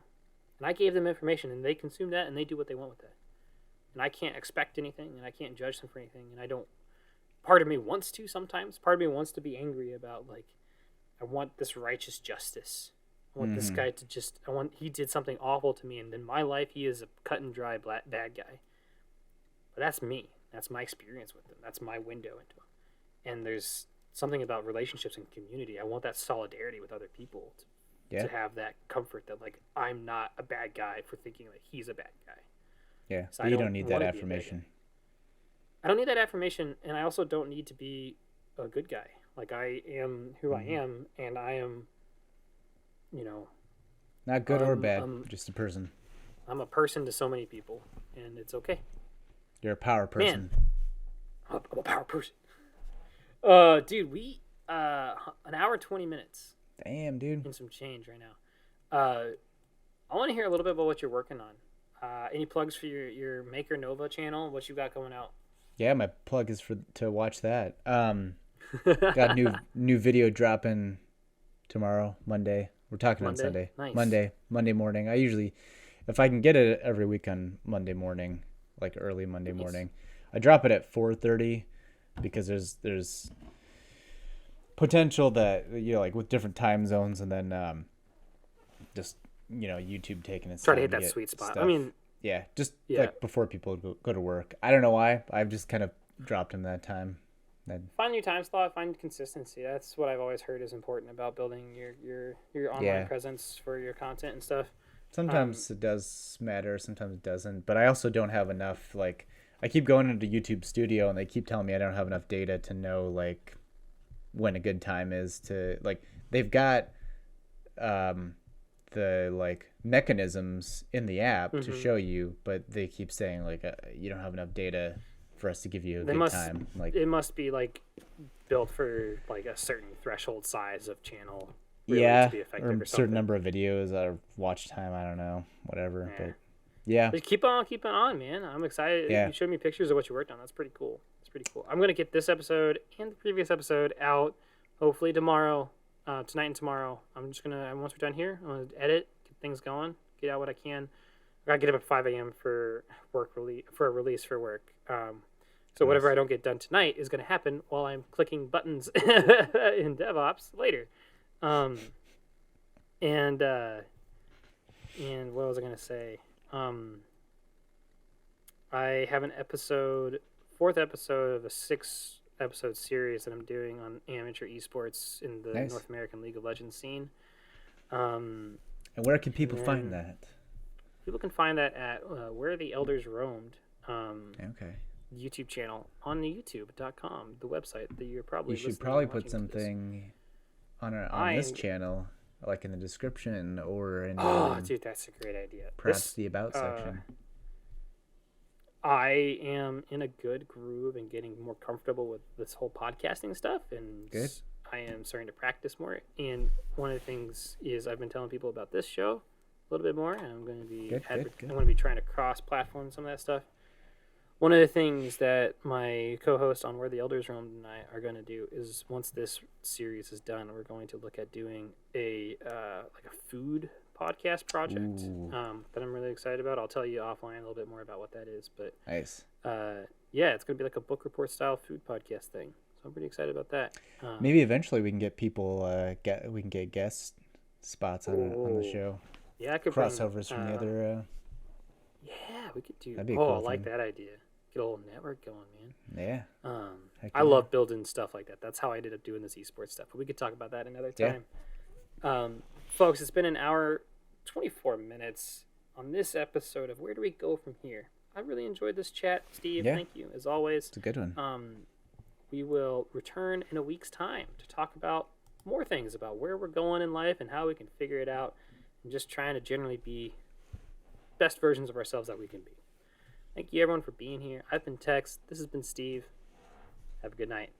And I gave them information, and they consume that, and they do what they want with that. And I can't expect anything, and I can't judge them for anything. And I don't. Part of me wants to sometimes. Part of me wants to be angry about, like, I want this righteous justice. I want this guy to he did something awful to me, and in my life, he is a cut and dry bad guy. But that's me. That's my experience with him. That's my window into him. And there's something about relationships and community. I want that solidarity with other people to have that comfort that, like, I'm not a bad guy for thinking that he's a bad guy. Yeah, so you don't need that affirmation. I don't need that affirmation, and I also don't need to be a good guy. Like, I am who I am, and I am, you know... Not good or bad, just a person. I'm a person to so many people, and it's okay. You're a power person. Man, I'm a power person. Dude, we... an hour, 20 minutes. Damn, dude. And some change right now. I want to hear a little bit about what you're working on. Any plugs for your Maker Nova channel? What you got going out? Yeah, my plug is to watch that. Got new video dropping tomorrow, Monday. We're talking on Sunday. Nice. Monday morning. I usually, if I can get it every week on Monday morning, like early Monday morning, I drop it at 4:30 because there's potential that, you know, like with different time zones, and then just, you know, YouTube taking its try time to hit that sweet spot. Stuff. I mean, like before people go to work. I don't know why. I've just kind of dropped them that time. Find your time slot, find consistency. That's what I've always heard is important about building your online presence for your content and stuff. Sometimes it does matter, sometimes it doesn't. But I also don't have enough, like, I keep going into YouTube Studio and they keep telling me I don't have enough data to know, like, when a good time is to, like, they've got the, like, mechanisms in the app to show you, but they keep saying, like, you don't have enough data for us to give you a good time. Like, it must be, like, built for, like, a certain threshold size of channel. To be effective or a certain number of videos or watch time. I don't know, whatever. But keep on, man. I'm excited. You showed me pictures of what you worked on. That's pretty cool. I'm gonna get this episode and the previous episode out hopefully tomorrow, tonight and tomorrow. Once we're done here, I'm gonna edit, get things going, get out what I can. I gotta get up at 5 a.m. for a release for work. So whatever I don't get done tonight is gonna happen while I'm clicking buttons in DevOps later. And what was I gonna say? I have an fourth episode of a 6-episode series that I'm doing on amateur esports in the North American League of Legends scene. And where can people find that? People can find that at Where the Elders Roamed. Okay. YouTube channel on the youtube.com, the website that you're probably You should probably put something on this channel, like in the description or in dude, that's a great idea. Perhaps the about section. I am in a good groove and getting more comfortable with this whole podcasting stuff, and good. I am starting to practice more. And one of the things is I've been telling people about this show a little bit more, and I'm going to be I'm going to be trying to cross-platform some of that stuff. One of the things that my co-host on Where the Elders Roam and I are going to do is, once this series is done, we're going to look at doing a like a food podcast project that I'm really excited about. I'll tell you offline a little bit more about what that is. But nice. Yeah, it's going to be like a book report style food podcast thing. So I'm pretty excited about that. Maybe eventually we can get people we can get guest spots on the show. Yeah, I could crossovers from the other. Yeah, we could do. That'd be a cool I like that idea. Get a whole network going, man. Yeah. I love building stuff like that. That's how I ended up doing this esports stuff. But we could talk about that another time. Yeah. Folks, it's been an hour, 24 minutes on this episode of Where Do We Go From Here? I really enjoyed this chat, Steve. Yeah. Thank you, as always. It's a good one. We will return in a week's time to talk about more things about where we're going in life and how we can figure it out, and just trying to generally be best versions of ourselves that we can be. Thank you, everyone, for being here. I've been Tex. This has been Steve. Have a good night.